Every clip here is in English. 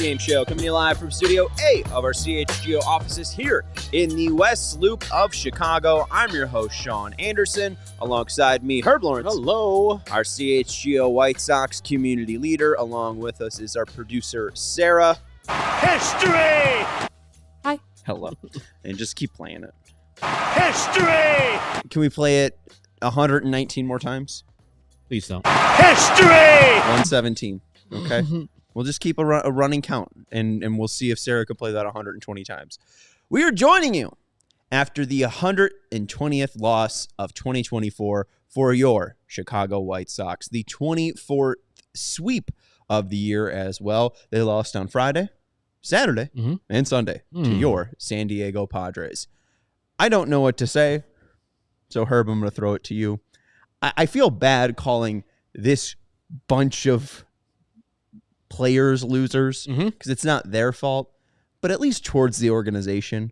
Post-Game Show, coming to you live from Studio A of our CHGO offices here in the West Loop of Chicago. I'm your host, Sean Anderson. Alongside me, Herb Lawrence. Hello. Our CHGO White Sox community leader. Along with us is our producer, Sarah. History! Hi. Hello. And just keep playing it. History! Can we play it 119 more times? Please don't. History! 117. Okay. We'll just keep a running count, and we'll see if Sarah can play that 120 times. We are joining you after the 120th loss of 2024 for your Chicago White Sox, the 24th sweep of the year as well. They lost on Friday, Saturday, and Sunday to your San Diego Padres. I don't know what to say, so Herb, I'm going to throw it to you. I feel bad calling this bunch of players losers because it's not their fault, but at least towards the organization,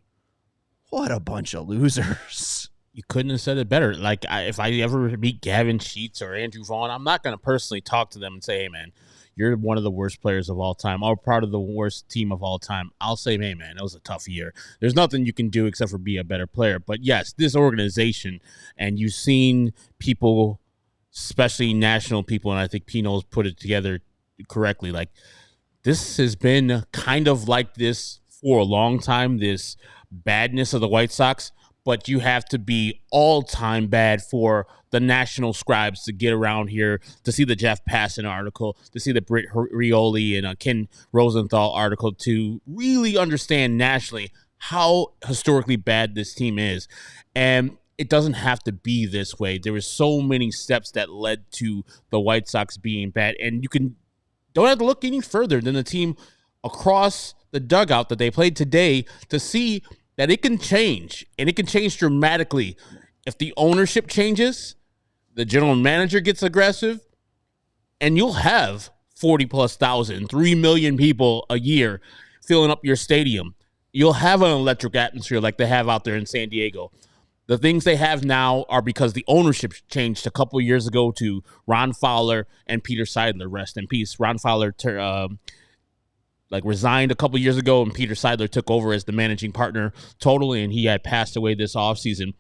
what a bunch of losers. You couldn't have said it better. Like, if I ever meet Gavin Sheets or Andrew Vaughn, I'm not going to personally talk to them and say, hey, man, you're one of the worst players of all time, or part of the worst team of all time. I'll say, hey, man, it was a tough year. There's nothing you can do except for be a better player. But, yes, this organization, and you've seen people, especially national people, and I think Pino's put it together correctly, like, this has been kind of like this for a long time, this badness of the White Sox, but you have to be all-time bad for the national scribes to get around here, to see the Jeff Passan article, to see the Britt Rioli and Ken Rosenthal article, to really understand nationally how historically bad this team is. And it doesn't have to be this way. There were so many steps that led to the White Sox being bad, and you don't have to look any further than the team across the dugout that they played today to see that it can change, and it can change dramatically. If the ownership changes, the general manager gets aggressive, and you'll have 40+ thousand, 3 million people a year filling up your stadium. You'll have an electric atmosphere like they have out there in San Diego. The things they have now are because the ownership changed a couple of years ago to Ron Fowler and Peter Seidler, rest in peace. Ron Fowler resigned a couple of years ago, and Peter Seidler took over as the managing partner totally, and he had passed away this offseason.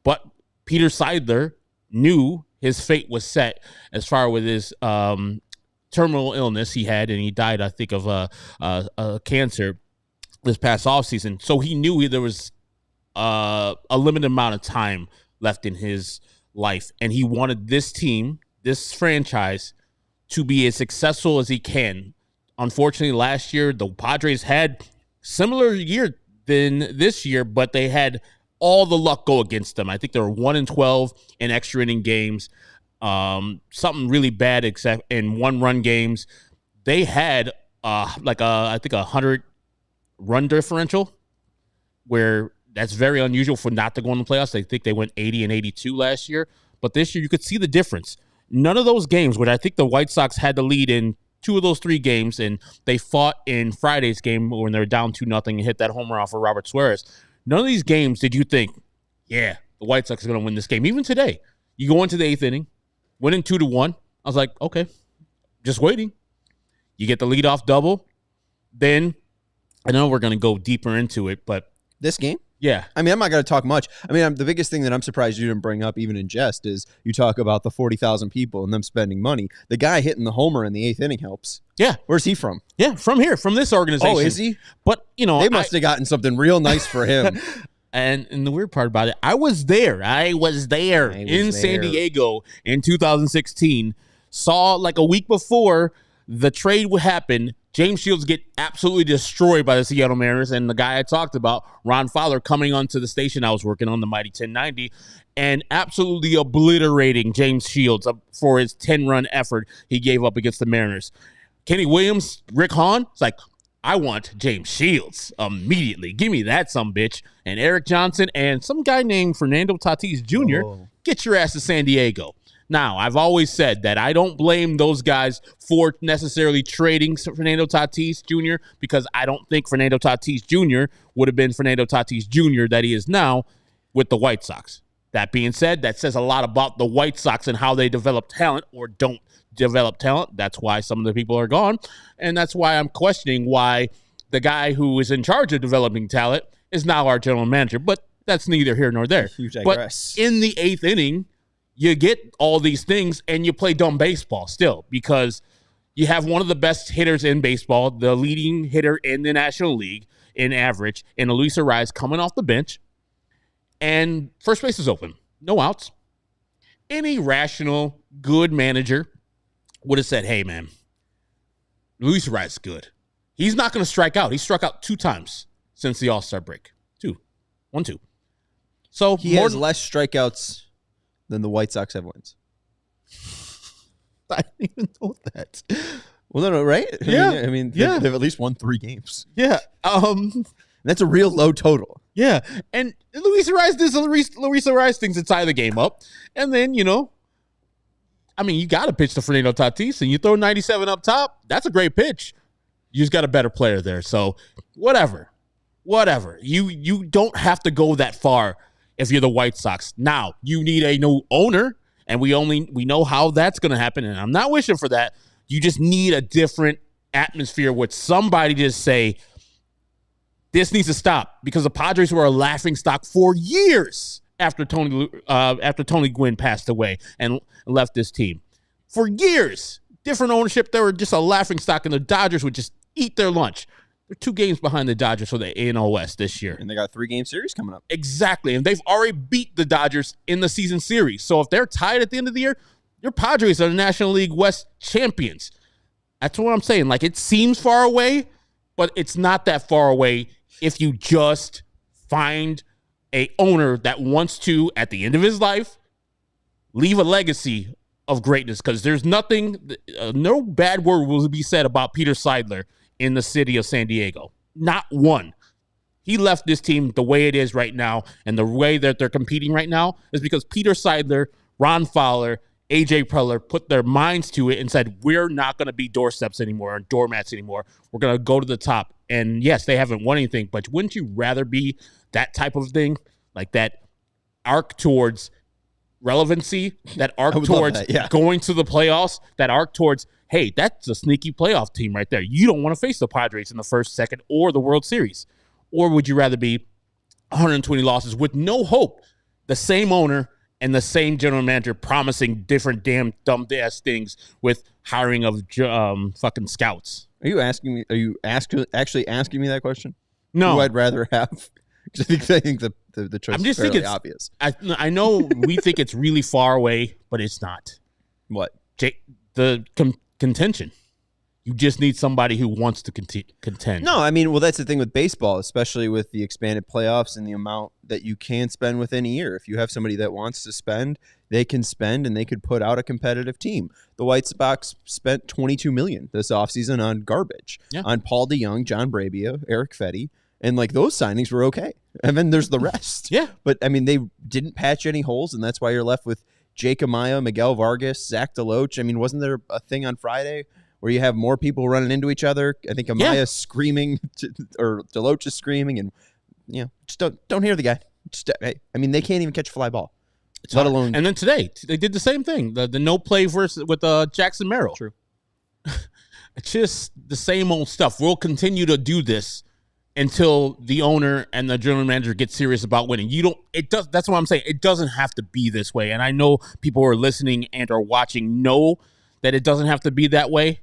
But Peter Seidler knew his fate was set as far with his terminal illness he had, and he died, I think, of cancer this past offseason. So he knew there was a limited amount of time left in his life, and he wanted this team, this franchise, to be as successful as he can. Unfortunately, last year the Padres had similar year than this year, but they had all the luck go against them. I think they were 1-12 in extra inning games, something really bad except in 1-run games. They had I think 100 run differential, where that's very unusual for not to go in the playoffs. I think they went 80 and 82 last year. But this year, you could see the difference. None of those games, where I think the White Sox had the lead in 2 of those 3 games, and they fought in Friday's game when they were down 2-0 and hit that home run for Robert Suarez. None of these games did you think, yeah, the White Sox are going to win this game. Even today, you go into the 8th inning, winning 2-1. I was like, okay, just waiting. You get the leadoff double. Then, I know we're going to go deeper into it, but this game? Yeah. I mean, I'm not going to talk much. I mean, the biggest thing that I'm surprised you didn't bring up, even in jest, is you talk about the 40,000 people and them spending money. The guy hitting the homer in the 8th inning helps. Yeah. Where's he from? Yeah, from here, from this organization. Oh, is he? But, they must have gotten something real nice for him. And the weird part about it, I was there in San Diego in 2016. Saw like a week before the trade would happen, James Shields get absolutely destroyed by the Seattle Mariners, and the guy I talked about, Ron Fowler, coming onto the station I was working on, the Mighty 1090, and absolutely obliterating James Shields for his 10-run effort he gave up against the Mariners. Kenny Williams, Rick Hahn, it's like, I want James Shields immediately. Give me that sumbitch. And Eric Johnson and some guy named Fernando Tatis Jr., get your ass to San Diego. Now, I've always said that I don't blame those guys for necessarily trading Fernando Tatis Jr. because I don't think Fernando Tatis Jr. would have been Fernando Tatis Jr. that he is now with the White Sox. That being said, that says a lot about the White Sox and how they develop talent or don't develop talent. That's why some of the people are gone. And that's why I'm questioning why the guy who is in charge of developing talent is now our general manager. But that's neither here nor there. But in the 8th inning, you get all these things and you play dumb baseball still because you have one of the best hitters in baseball, the leading hitter in the National League in average, and Luis Ariz coming off the bench. And first base is open. No outs. Any rational, good manager would have said, hey, man, Luis Ariz is good. He's not going to strike out. He struck out 2 times since the All-Star break. 2. So he has less strikeouts than the White Sox have wins. I didn't even know that. Well, no, right? Yeah. I mean they've at least won 3 games. Yeah. That's a real low total. Yeah. And Luis Ariz things inside the game up. And then, you got to pitch to Fernando Tatis and you throw 97 up top. That's a great pitch. You just got a better player there. So whatever. You don't have to go that far if you're the White Sox. Now, you need a new owner, and we know how that's going to happen, and I'm not wishing for that. You just need a different atmosphere with somebody to say, this needs to stop, because the Padres were a laughingstock for years after Tony Gwynn passed away and left this team. For years, different ownership, they were just a laughingstock, and the Dodgers would just eat their lunch. They're 2 games behind the Dodgers for the AL West this year. And they got a 3-game series coming up. Exactly. And they've already beat the Dodgers in the season series. So if they're tied at the end of the year, your Padres are the National League West champions. That's what I'm saying. Like, it seems far away, but it's not that far away if you just find a owner that wants to, at the end of his life, leave a legacy of greatness. Because there's nothing, no bad word will be said about Peter Seidler in the city of San Diego. Not one. He left this team the way it is right now, and the way that they're competing right now is because Peter Seidler, Ron Fowler, AJ Preller put their minds to it and said, we're not going to be doorsteps anymore and doormats anymore. We're going to go to the top. And yes, they haven't won anything, but wouldn't you rather be that type of thing? Like that arc towards relevancy, that arc towards going to the playoffs, that arc towards, hey, that's a sneaky playoff team right there. You don't want to face the Padres in the first, second, or the World Series. Or would you rather be 120 losses with no hope? The same owner and the same general manager promising different damn dumb-ass things with hiring of fucking scouts. Are you asking me? Are you actually asking me that question? No. Who I'd rather have? Because I think the choice is fairly obvious. I know we think it's really far away, but it's not. What? Contention. You just need somebody who wants to contend. No, I mean, well, that's the thing with baseball, especially with the expanded playoffs and the amount that you can spend within a year. If you have somebody that wants to spend, they can spend and they could put out a competitive team. The White Sox spent $22 million this offseason on garbage, on Paul DeYoung, John Brabia, Eric Fetty, and like those signings were okay. And then there's the rest. Yeah. But I mean, they didn't patch any holes, and that's why you're left with Jake Amaya, Miguel Vargas, Zach DeLoach. I mean, wasn't there a thing on Friday where you have more people running into each other? I think Amaya's screaming or DeLoach is screaming, and just don't hear the guy. I mean, they can't even catch a fly ball, let alone. And then today they did the same thing. The no play versus with Jackson Merrill. True. It's just the same old stuff. We'll continue to do this until the owner and the general manager get serious about winning. That's what I'm saying. It doesn't have to be this way. And I know people who are listening and are watching know that it doesn't have to be that way.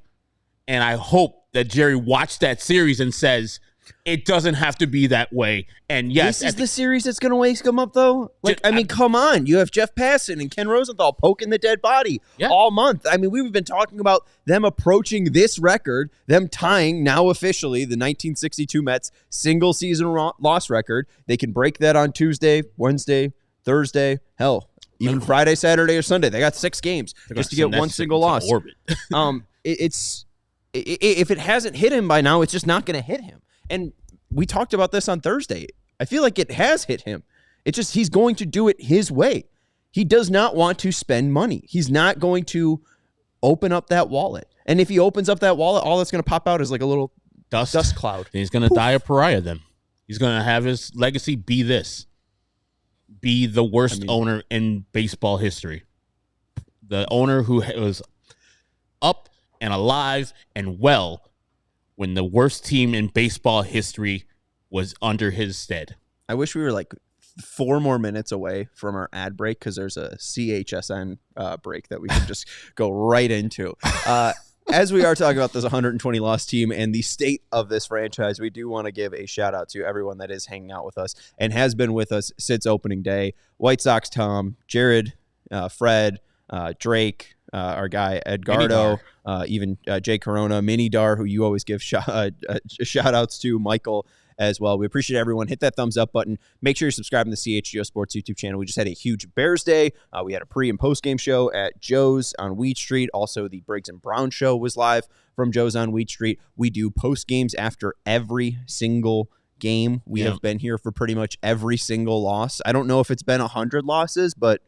And I hope that Jerry watched that series and says, it doesn't have to be that way. And yes, this is the series that's going to wake them up, though. Like, I mean, come on. You have Jeff Passan and Ken Rosenthal poking the dead body all month. I mean, we've been talking about them approaching this record, them tying now officially the 1962 Mets single season loss record. They can break that on Tuesday, Wednesday, Thursday, hell, even Friday, Saturday, or Sunday. They got 6 games just to get one single loss. If it hasn't hit him by now, it's just not going to hit him. And we talked about this on Thursday. I feel like it has hit him. It's just he's going to do it his way. He does not want to spend money. He's not going to open up that wallet. And if he opens up that wallet, all that's going to pop out is like a little dust cloud. And he's going to die a pariah then. He's going to have his legacy be this. be the worst owner in baseball history. The owner who was up and alive and well when the worst team in baseball history was under his stead. I wish we were like 4 more minutes away from our ad break because there's a CHSN break that we can just go right into. As we are talking about this 120 loss team and the state of this franchise, we do want to give a shout out to everyone that is hanging out with us and has been with us since opening day. White Sox Tom, Jared, Fred, Drake, our guy Edgardo, even Jay Corona, Mini Dar, who you always give shout outs to, Michael as well. We appreciate everyone. Hit that thumbs up button. Make sure you're subscribing to the CHGO Sports YouTube channel. We just had a huge Bears Day. We had a pre- and post-game show at Joe's on Wheat Street. Also, the Briggs and Brown show was live from Joe's on Wheat Street. We do post-games after every single game. We have been here for pretty much every single loss. I don't know if it's been 100 losses, but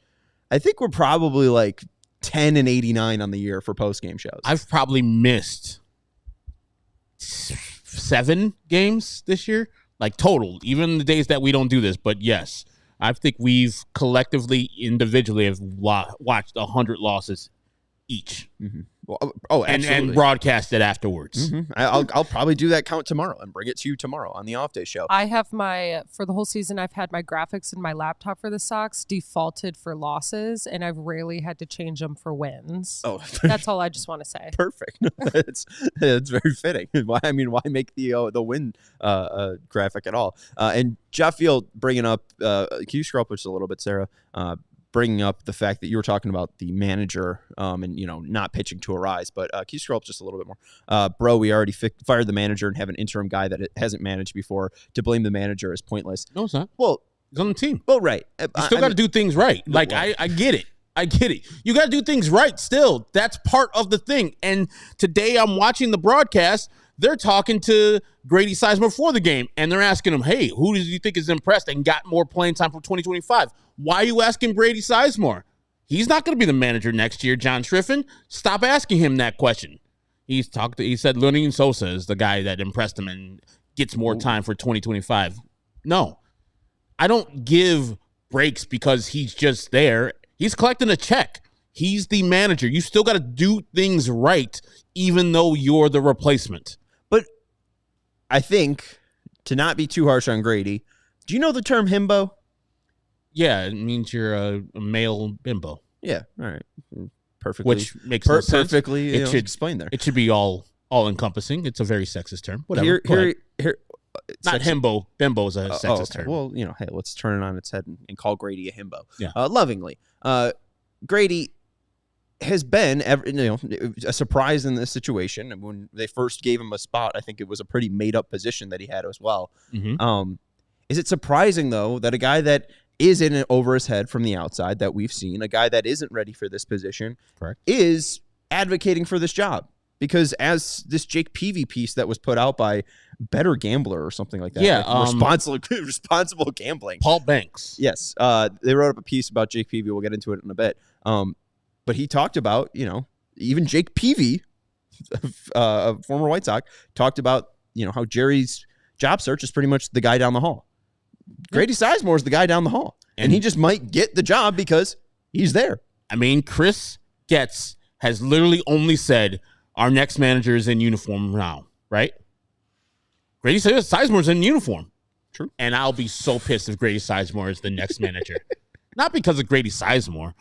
I think we're probably like 10 and 89 on the year for post-game shows. I've probably missed 7 games this year, like total, even the days that we don't do this. But yes, I think we've collectively, individually, have watched 100 losses each. Mm-hmm. Well, and broadcast it afterwards. Mm-hmm. I'll probably do that count tomorrow and bring it to you tomorrow on the off day show. I have for the whole season, I've had my graphics in my laptop for the Sox defaulted for losses, and I've rarely had to change them for wins. Oh, that's all I just want to say. Perfect. It's very fitting. Why make the win graphic at all? And Jeff Field bringing up, can you scroll up just a little bit, Sarah? Bringing up the fact that you were talking about the manager and, not pitching to a rise. But can you scroll up just a little bit more? Bro, we already fired the manager and have an interim guy that hasn't managed before. To blame the manager is pointless. No, it's not. Well, he's on the team. Well, right. You still got to do things right. Like, I get it. I get it. You got to do things right still. That's part of the thing. And today I'm watching the broadcast. They're talking to Grady Sizemore before the game, and they're asking him, hey, who do you think is impressed and got more playing time for 2025? Why are you asking Grady Sizemore? He's not going to be the manager next year, John Schriffen. Stop asking him that question. He said Lenin Sosa is the guy that impressed him and gets more time for 2025. No. I don't give breaks because he's just there. He's collecting a check. He's the manager. You still got to do things right, even though you're the replacement. But I think, to not be too harsh on Grady, do you know the term himbo? Yeah, it means you're a male bimbo. Yeah, all right. Perfectly. Which makes no sense. Perfectly It should explain there. It should be all encompassing. It's a very sexist term. Whatever. Here, not himbo. Bimbo is a sexist term. Well, hey, let's turn it on its head and call Grady a himbo. Yeah. Lovingly. Grady has been a surprise in this situation. And when they first gave him a spot, I think it was a pretty made-up position that he had as well. Mm-hmm. Is it surprising, though, that a guy that is in it over his head from the outside that we've seen, a guy that isn't ready for this position, correct, is advocating for this job? Because as this Jake Peavy piece that was put out by Better Gambler or something like that. Yeah. Responsible gambling. Paul Banks. Yes. They wrote up a piece about Jake Peavy. We'll get into it in a bit. But he talked about, even Jake Peavy, a former White Sox, talked about, how Jerry's job search is pretty much the guy down the hall. Grady Sizemore is the guy down the hall. And he just might get the job because he's there. I mean, Chris Getz has literally only said our next manager is in uniform now, right? Grady Sizemore's in uniform. True. And I'll be so pissed if Grady Sizemore is the next manager. Not because of Grady Sizemore,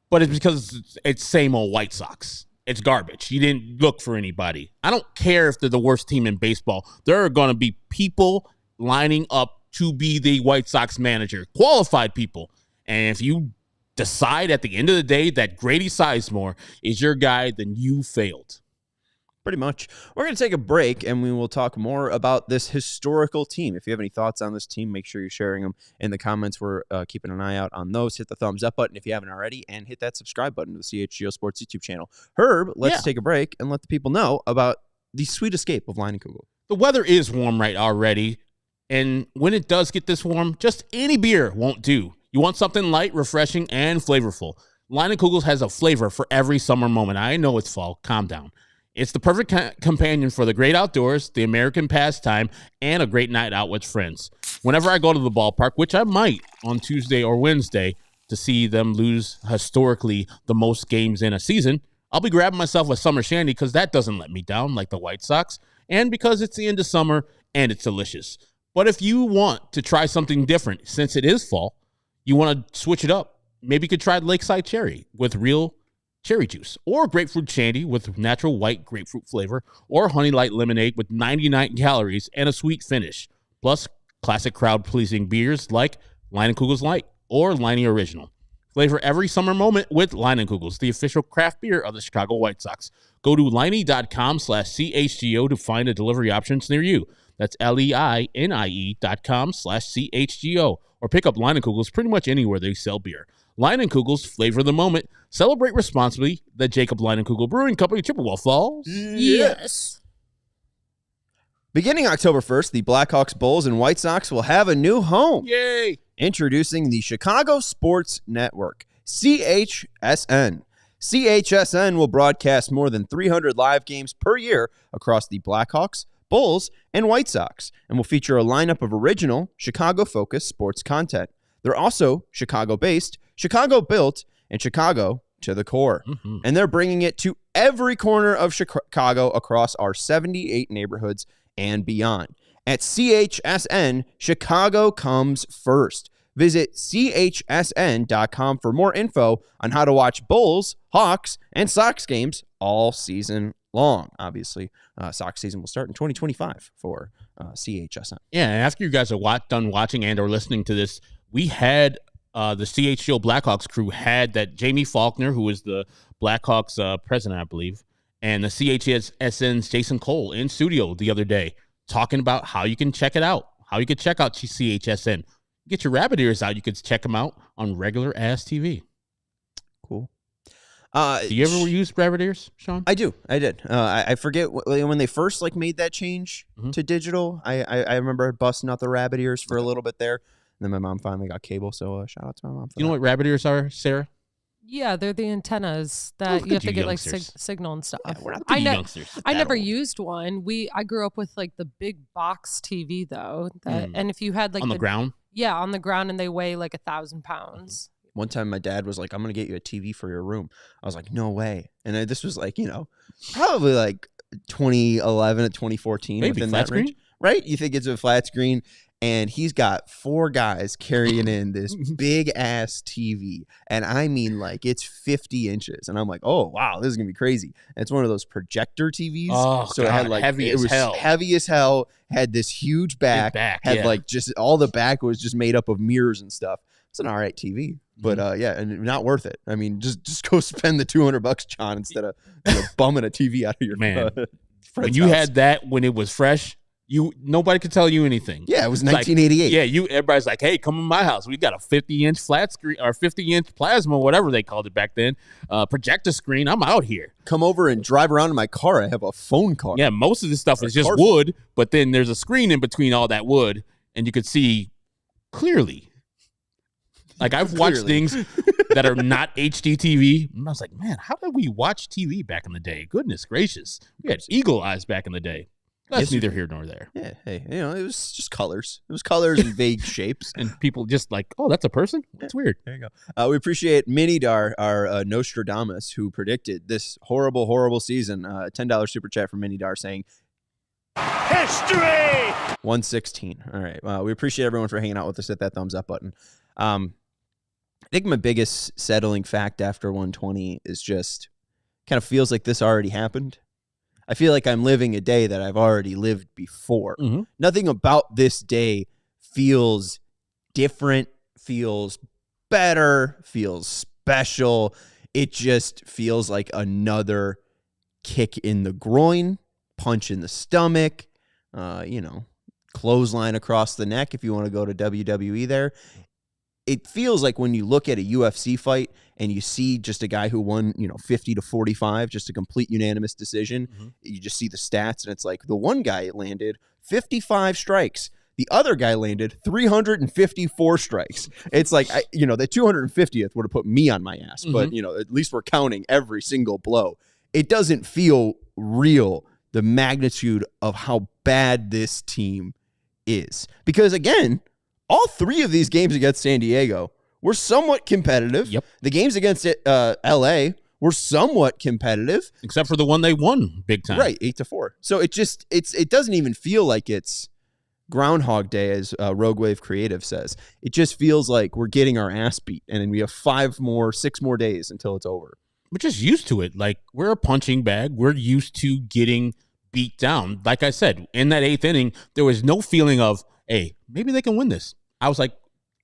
but it's because it's same old White Sox. It's garbage. He didn't look for anybody. I don't care if they're the worst team in baseball. There are going to be people lining up to be the White Sox manager, qualified people. And if you decide at the end of the day that Grady Sizemore is your guy, then you failed. Pretty much. We're going to take a break, and we will talk more about this historical team. If you have any thoughts on this team, make sure you're sharing them in the comments. We're keeping an eye out on those. Hit the thumbs up button if you haven't already, and hit that subscribe button to the CHGO Sports YouTube channel. Herb, let's take a break and let the people know about the sweet escape of Leinenkugel. The weather is warm right already, and when it does get this warm, just any beer won't do. You want something light, refreshing, and flavorful. Leinenkugels has a flavor for every summer moment. I know it's fall. Calm down. It's the perfect companion for the great outdoors, the American pastime, and a great night out with friends. whenever I go to the ballpark, which I might on Tuesday or Wednesday to see them lose historically the most games in a season, I'll be grabbing myself a summer shandy because that doesn't let me down like the White Sox, and because it's the end of summer and it's delicious. But if you want to try something different, since it is fall, you want to switch it up, maybe you could try Lakeside Cherry with real cherry juice, or grapefruit shandy with natural white grapefruit flavor, or Honey Light Lemonade with 99 calories and a sweet finish, plus classic crowd-pleasing beers like Leinenkugel's Light or Leinie Original. Flavor every summer moment with Leinenkugel's, the official craft beer of the Chicago White Sox. Go to leinie.com/CHGO to find a delivery options near you. That's LEINIE.com/CHGO, or pick up Leinenkugel's pretty much anywhere they sell beer. Leinenkugel's, flavor the moment. Celebrate responsibly. The Jacob Leinenkugel Brewing Company, Chippewa Falls. Yes. Beginning October 1st, the Blackhawks, Bulls, and White Sox will have a new home. Yay! Introducing the Chicago Sports Network, CHSN. CHSN will broadcast more than 300 live games per year across the Blackhawks, Bulls, and White Sox, and will feature a lineup of original, Chicago-focused sports content. They're also Chicago-based, Chicago-built, and Chicago to the core. Mm-hmm. And they're bringing it to every corner of Chicago across our 78 neighborhoods and beyond. At CHSN, Chicago comes first. Visit chsn.com for more info on how to watch Bulls, Hawks, and Sox games all season long. Obviously, Sox season will start in 2025 for CHSN. Yeah, and after you guys are done watching and or listening to this, we had the CHGO Blackhawks crew had that Jamie Faulkner, who is the Blackhawks president, I believe, and the CHSN's Jason Cole in studio the other day talking about how you can check it out, how you can check out CHSN. Get your rabbit ears out. You can check them out on regular ass TV. Cool. Do you ever use rabbit ears, Sean? I do. I did. I forget when they first made that change to digital. I remember busting out the rabbit ears for a little bit there. And then my mom finally got cable. So shout out to my mom. You know what rabbit ears are, Sarah? Yeah, they're the antennas that you have to get signal and stuff. Yeah, we're not the youngsters. I never used one. I grew up with the big box TV though. And if you had on the ground. Yeah, on the ground, and they weigh 1,000 pounds. One time my dad was like, I'm going to get you a TV for your room. I was like, no way. And this was probably 2011 to 2014. Maybe within flat that screen? range. Right? You think it's a flat screen. And he's got 4 guys carrying in this big ass TV. And I mean, it's 50 inches. And I'm like, oh, wow, this is going to be crazy. And it's one of those projector TVs. Oh, so God, it had heavy as hell. Heavy as hell. Had this huge back. Just all the back was just made up of mirrors and stuff. It's an all right TV. But and not worth it. I mean, just go spend the $200, John, instead of bumming a TV out of your man. Friend's when you house. had that when it was fresh, nobody could tell you anything. Yeah, it was 1988. Everybody's like, hey, come in my house. We got a 50-inch flat screen or 50-inch plasma, whatever they called it back then, projector screen. I'm out here. Come over and drive around in my car. I have a phone car. Yeah, most of this stuff is just wood, but then there's a screen in between all that wood, and you could see clearly. I've watched things that are not HD TV, and I was like, man, how did we watch TV back in the day? Goodness gracious. We had eagle eyes back in the day. That's neither here nor there. Yeah, hey, it was just colors. It was colors and vague shapes. And people just oh, that's a person? That's weird. There you go. We appreciate Minidar, our Nostradamus, who predicted this horrible, horrible season. $10 super chat from Minidar saying, History! 116. All right. We appreciate everyone for hanging out with us. Hit that thumbs up button. I think my biggest settling fact after 120 is just kind of feels like this already happened. I feel like I'm living a day that I've already lived before. Mm-hmm. Nothing about this day feels different, feels better, feels special. It just feels like another kick in the groin, punch in the stomach, clothesline across the neck if you want to go to WWE there. It feels like when you look at a UFC fight and you see just a guy who won, 50 to 45, just a complete unanimous decision. Mm-hmm. You just see the stats and it's like the one guy landed 55 strikes. The other guy landed 354 strikes. It's like, the 250th would have put me on my ass, mm-hmm. but at least we're counting every single blow. It doesn't feel real, the magnitude of how bad this team is. Because again, all three of these games against San Diego were somewhat competitive. Yep. The games against LA were somewhat competitive. Except for the one they won big time. Right, 8-4. So it doesn't even feel like it's Groundhog Day, as Rogue Wave Creative says. It just feels like we're getting our ass beat, and then we have 6 more days until it's over. We're just used to it. Like, we're a punching bag. We're used to getting beat down. Like I said, in that 8th inning, there was no feeling of, hey, maybe they can win this. I was like,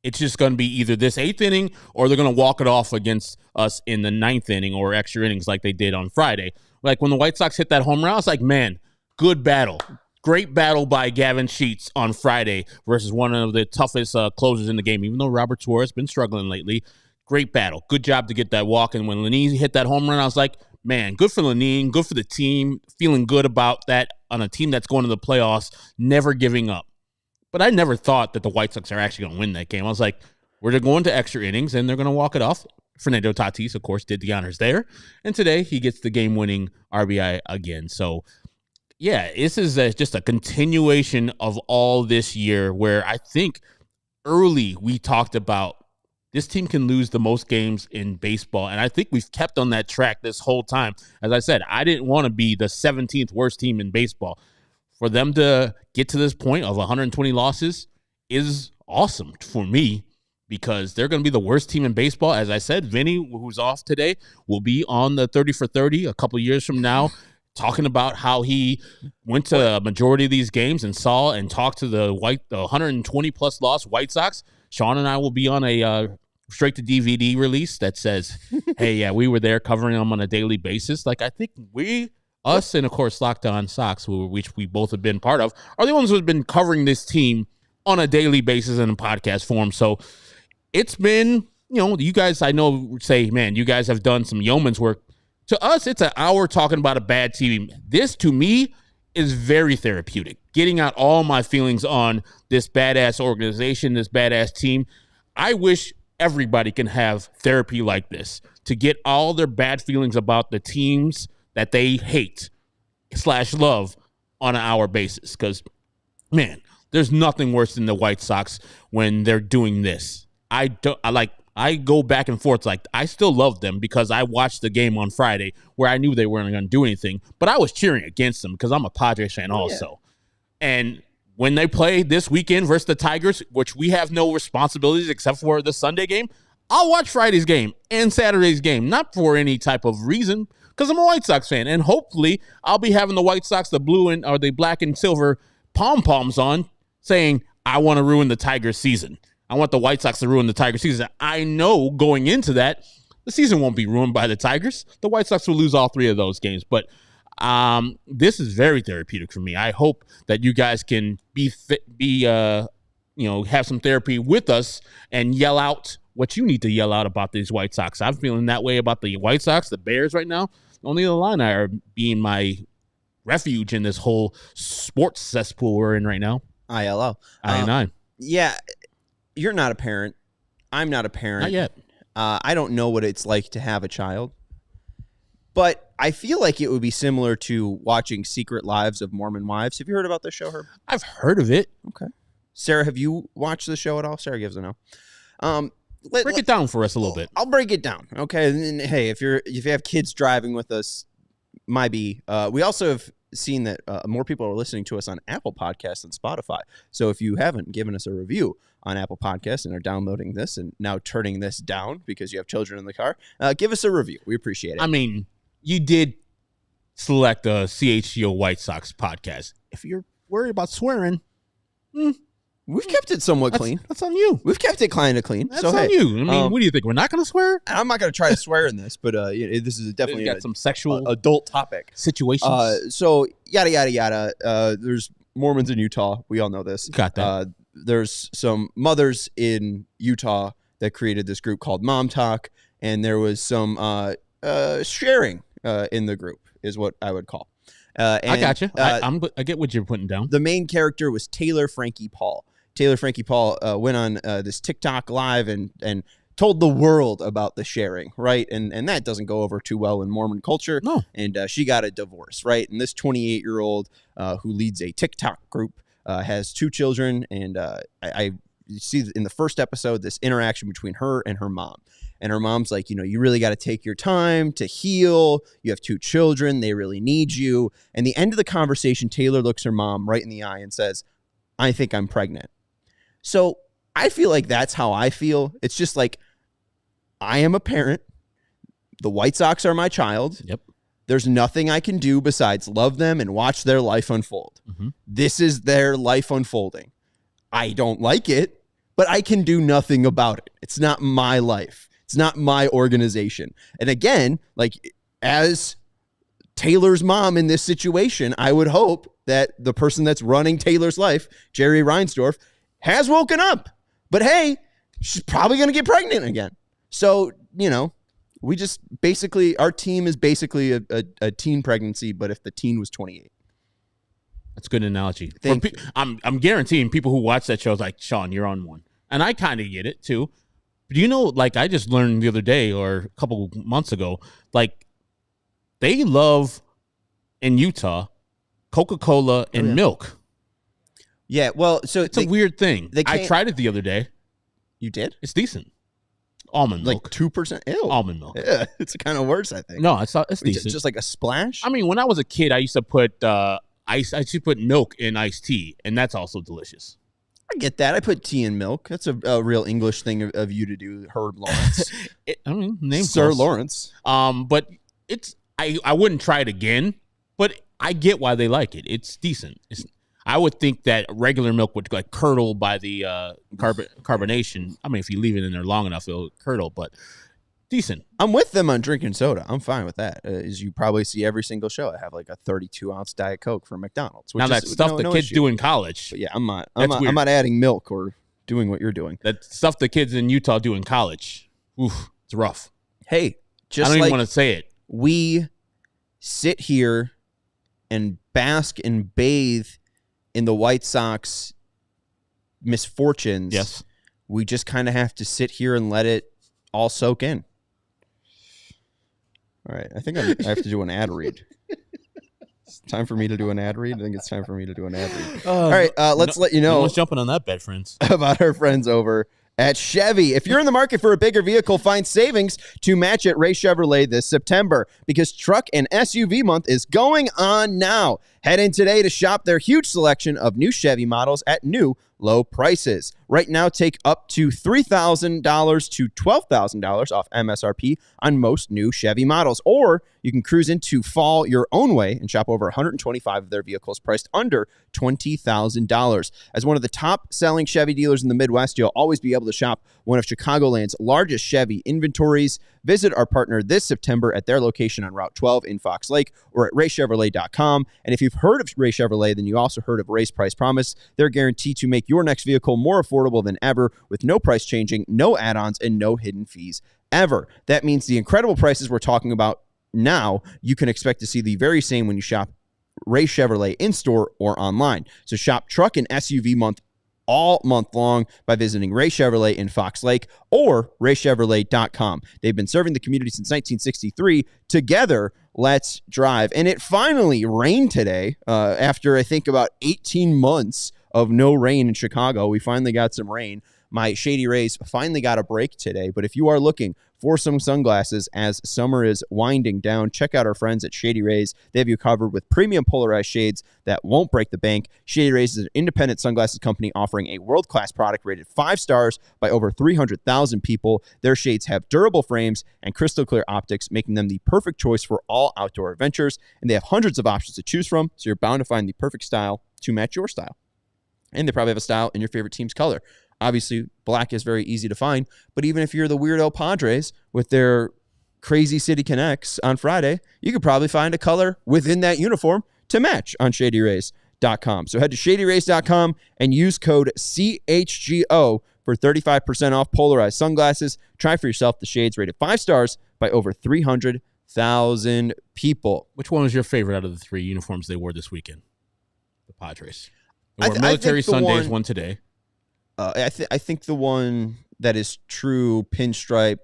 it's just going to be either this 8th inning or they're going to walk it off against us in the 9th inning or extra innings like they did on Friday. Like, when the White Sox hit that home run, I was like, man, good battle. Great battle by Gavin Sheets on Friday versus one of the toughest closers in the game, even though Robert Suarez has been struggling lately. Great battle. Good job to get that walk. And when Lenine hit that home run, I was like, man, good for Lenine, good for the team, feeling good about that on a team that's going to the playoffs, never giving up. But I never thought that the White Sox are actually going to win that game. I was like, we're going to extra innings, and they're going to walk it off. Fernando Tatis, of course, did the honors there. And today he gets the game-winning RBI again. So, yeah, this is just a continuation of all this year where I think early we talked about this team can lose the most games in baseball, and I think we've kept on that track this whole time. As I said, I didn't want to be the 17th worst team in baseball. For them to get to this point of 120 losses is awesome for me because they're going to be the worst team in baseball. As I said, Vinny, who's off today, will be on the 30 for 30 a couple of years from now, talking about how he went to a majority of these games and saw and talked to the 120-plus loss White Sox. Sean and I will be on a straight to DVD release that says, hey, yeah, we were there covering them on a daily basis. Like, I think us and, of course, Locked On Sox, which we both have been part of, are the ones who have been covering this team on a daily basis in a podcast form. So it's been, you guys, I know, say, man, you guys have done some yeoman's work. To us, it's an hour talking about a bad team. This, to me, is very therapeutic. Getting out all my feelings on this badass organization, this badass team. I wish everybody can have therapy like this to get all their bad feelings about the teams that they hate / love on an hour basis. Because, man, there's nothing worse than the White Sox when they're doing this. I go back and forth. Like, I still love them because I watched the game on Friday where I knew they weren't going to do anything, but I was cheering against them because I'm a Padres fan also. And when they play this weekend versus the Tigers, which we have no responsibilities except for the Sunday game, I'll watch Friday's game and Saturday's game, not for any type of reason, because I'm a White Sox fan. And hopefully I'll be having the White Sox, the blue or the black and silver pom-poms on saying, I want to ruin the Tigers season. I want the White Sox to ruin the Tigers season. I know going into that, the season won't be ruined by the Tigers. The White Sox will lose all 3 of those games. But this is very therapeutic for me. I hope that you guys can have some therapy with us and yell out what you need to yell out about these White Sox. I'm feeling that way about the White Sox, the Bears right now. Only the Illini are being my refuge in this whole sports cesspool we're in right now. ILL. I. Yeah, you're not a parent. I'm not a parent. Not yet. I don't know what it's like to have a child. But I feel like it would be similar to watching Secret Lives of Mormon Wives. Have you heard about this show, Herb? I've heard of it. Okay. Sarah, have you watched the show at all? Sarah gives a no. Break it down for us a little bit. I'll break it down. Okay. And hey, if you have kids driving with us, might be. We also have seen that more people are listening to us on Apple Podcasts than Spotify. So if you haven't given us a review on Apple Podcasts and are downloading this and now turning this down because you have children in the car, give us a review. We appreciate it. I mean, you did select a CHGO White Sox podcast. If you're worried about swearing, we've kept it somewhat clean. That's on you. We've kept it kind of clean. That's on you. I mean, what do you think? We're not going to swear? I'm not going to try to swear in this, but this is definitely got some sexual adult topic situations. So yada yada yada. There's Mormons in Utah. We all know this. Got that. There's some mothers in Utah that created this group called Mom Talk, and there was some sharing in the group, is what I would call. I got you. I get what you're putting down. The main character was Taylor Frankie Paul. Taylor Frankie Paul went on this TikTok live and told the world about the sharing, right? And that doesn't go over too well in Mormon culture. No. And she got a divorce, right? And this 28-year-old who leads a TikTok group has 2 children, and I you see in the first episode this interaction between her and her mom. And her mom's like, you really got to take your time to heal. You have 2 children. They really need you. And the end of the conversation, Taylor looks her mom right in the eye and says, I think I'm pregnant. So I feel like that's how I feel. It's just like, I am a parent. The White Sox are my child. Yep. There's nothing I can do besides love them and watch their life unfold. Mm-hmm. This is their life unfolding. I don't like it, but I can do nothing about it. It's not my life. It's not my organization. And again, like as Taylor's mom in this situation, I would hope that the person that's running Taylor's life, Jerry Reinsdorf, has woken up. But hey, she's probably going to get pregnant again. So, we just basically, our team is basically a teen pregnancy, but if the teen was 28. That's a good analogy. Thank you. I'm guaranteeing people who watch that show is like, Sean, you're on one. And I kind of get it too. But like I just learned the other day or a couple months ago, like they love in Utah Coca-Cola and milk. Yeah, well, so it's a weird thing. I tried it the other day. You did? It's decent. Almond milk. Like 2%? Ew. Almond milk. Yeah, it's kind of worse, I think. No, it's not. It's decent. Just like a splash? I mean, when I was a kid, I used to put I used to put milk in iced tea, and that's also delicious. I get that. I put tea in milk. That's a real English thing of you to do, Herb Lawrence. Name Sir close. Lawrence. But it's I wouldn't try it again, but I get why they like it. It's decent. I would think that regular milk would like curdle by the carbonation. I mean, if you leave it in there long enough, it'll curdle, but decent. I'm with them on drinking soda. I'm fine with that. As you probably see every single show, I have like a 32-ounce Diet Coke from McDonald's. Now that's stuff the kids do in college. But yeah, I'm not adding milk or doing what you're doing. That stuff the kids in Utah do in college. Oof, it's rough. Hey, I don't even want to say it. We sit here and bask and bathe in the White Sox misfortunes. Yes. We just kind of have to sit here and let it all soak in. All right. I think I have to do an ad read. It's time for me to do an ad read. I think it's time for me to do an ad read. All right. Let's let you know. No one's jumping on that bed, friends. About our friends over at Chevy. If you're in the market for a bigger vehicle, find savings to match at Ray Chevrolet this September because Truck and SUV Month is going on now. Head in today to shop their huge selection of new Chevy models at new low prices. Right now, take up to $3,000 to $12,000 off MSRP on most new Chevy models. Or you can cruise into fall your own way and shop over 125 of their vehicles priced under $20,000. As one of the top-selling Chevy dealers in the Midwest, you'll always be able to shop one of Chicagoland's largest Chevy inventories. Visit our partner this September at their location on Route 12 in Fox Lake or at raychevrolet.com. And if you've heard of Ray Chevrolet, then you also heard of Ray's Price Promise. They're guaranteed to make your next vehicle more affordable than ever with no price changing, no add-ons, and no hidden fees ever. That means the incredible prices we're talking about now, you can expect to see the very same when you shop Ray Chevrolet in-store or online. So shop Truck and SUV Month all month long by visiting Ray Chevrolet in Fox Lake or raychevrolet.com. They've been serving the community since 1963. Together, let's drive. And it finally rained today after, I think, about 18 months of no rain in Chicago. We finally got some rain. My Shady Rays finally got a break today. But if you are looking for some sunglasses as summer is winding down, check out our friends at Shady Rays. They have you covered with premium polarized shades that won't break the bank. Shady Rays is an independent sunglasses company offering a world-class product rated 5 stars by over 300,000 people. Their shades have durable frames and crystal clear optics, making them the perfect choice for all outdoor adventures. And they have hundreds of options to choose from, so you're bound to find the perfect style to match your style. And they probably have a style in your favorite team's color. Obviously, black is very easy to find, but even if you're the weirdo Padres with their crazy City Connects on Friday, you could probably find a color within that uniform to match on ShadyRays.com. So head to ShadyRays.com and use code CHGO for 35% off polarized sunglasses. Try for yourself the shades rated 5 stars by over 300,000 people. Which one was your favorite out of the 3 uniforms they wore this weekend? The Padres. They wore Military Sundays, one today. I think the one that is true pinstripe,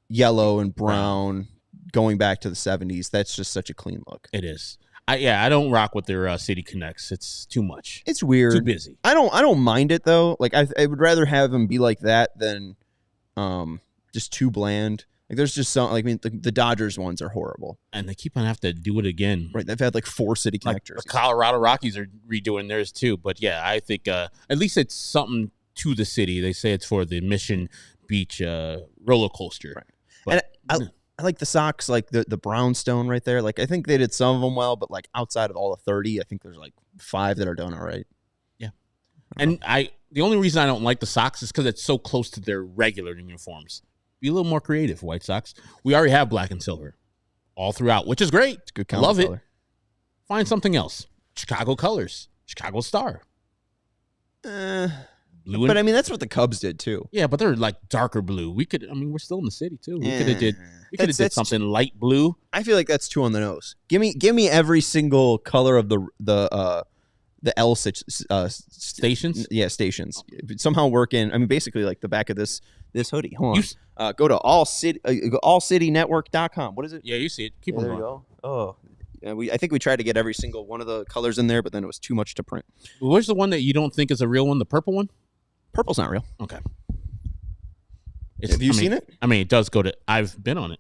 yellow and brown, going back to the 70s, that's just such a clean look. It is. I don't rock with their City Connects. It's too much. It's weird. Too busy. I don't mind it though. Like I would rather have them be like that than just too bland. Like there's just some, like, I mean, the Dodgers ones are horrible, and they keep on having to do it again. Right, they've had like 4 City Connect jerseys. The Colorado Rockies are redoing theirs too. But yeah, I think at least it's something to the city. They say it's for the Mission Beach roller coaster. Right. But, and I like the Sox, like the brownstone right there. Like I think they did some of them well, but like outside of all the 30, I think there's like 5 that are done all right. Yeah, and the only reason I don't like the Sox is because it's so close to their regular uniforms. Be a little more creative, White Sox. We already have black and silver all throughout, which is great. It's good. Love color. it. Find something else. Chicago colors. Chicago Star. Blue, but I mean that's what the Cubs did too. Yeah, but they're like darker blue. We're still in the city too. We could have did something light blue. I feel like that's too on the nose. Give me every single color of the stations. Yeah, stations. Somehow work in. I mean, basically like the back of this hoodie. Hold on. Go to allcitynetwork.com. What is it? Yeah, you see it. Keep on going. Go. Oh, yeah. I think we tried to get every single one of the colors in there, but then it was too much to print. Where's the one that you don't think is a real one? The purple one? Purple's not real. Okay. Have you seen it? I mean, it does go to. I've been on it.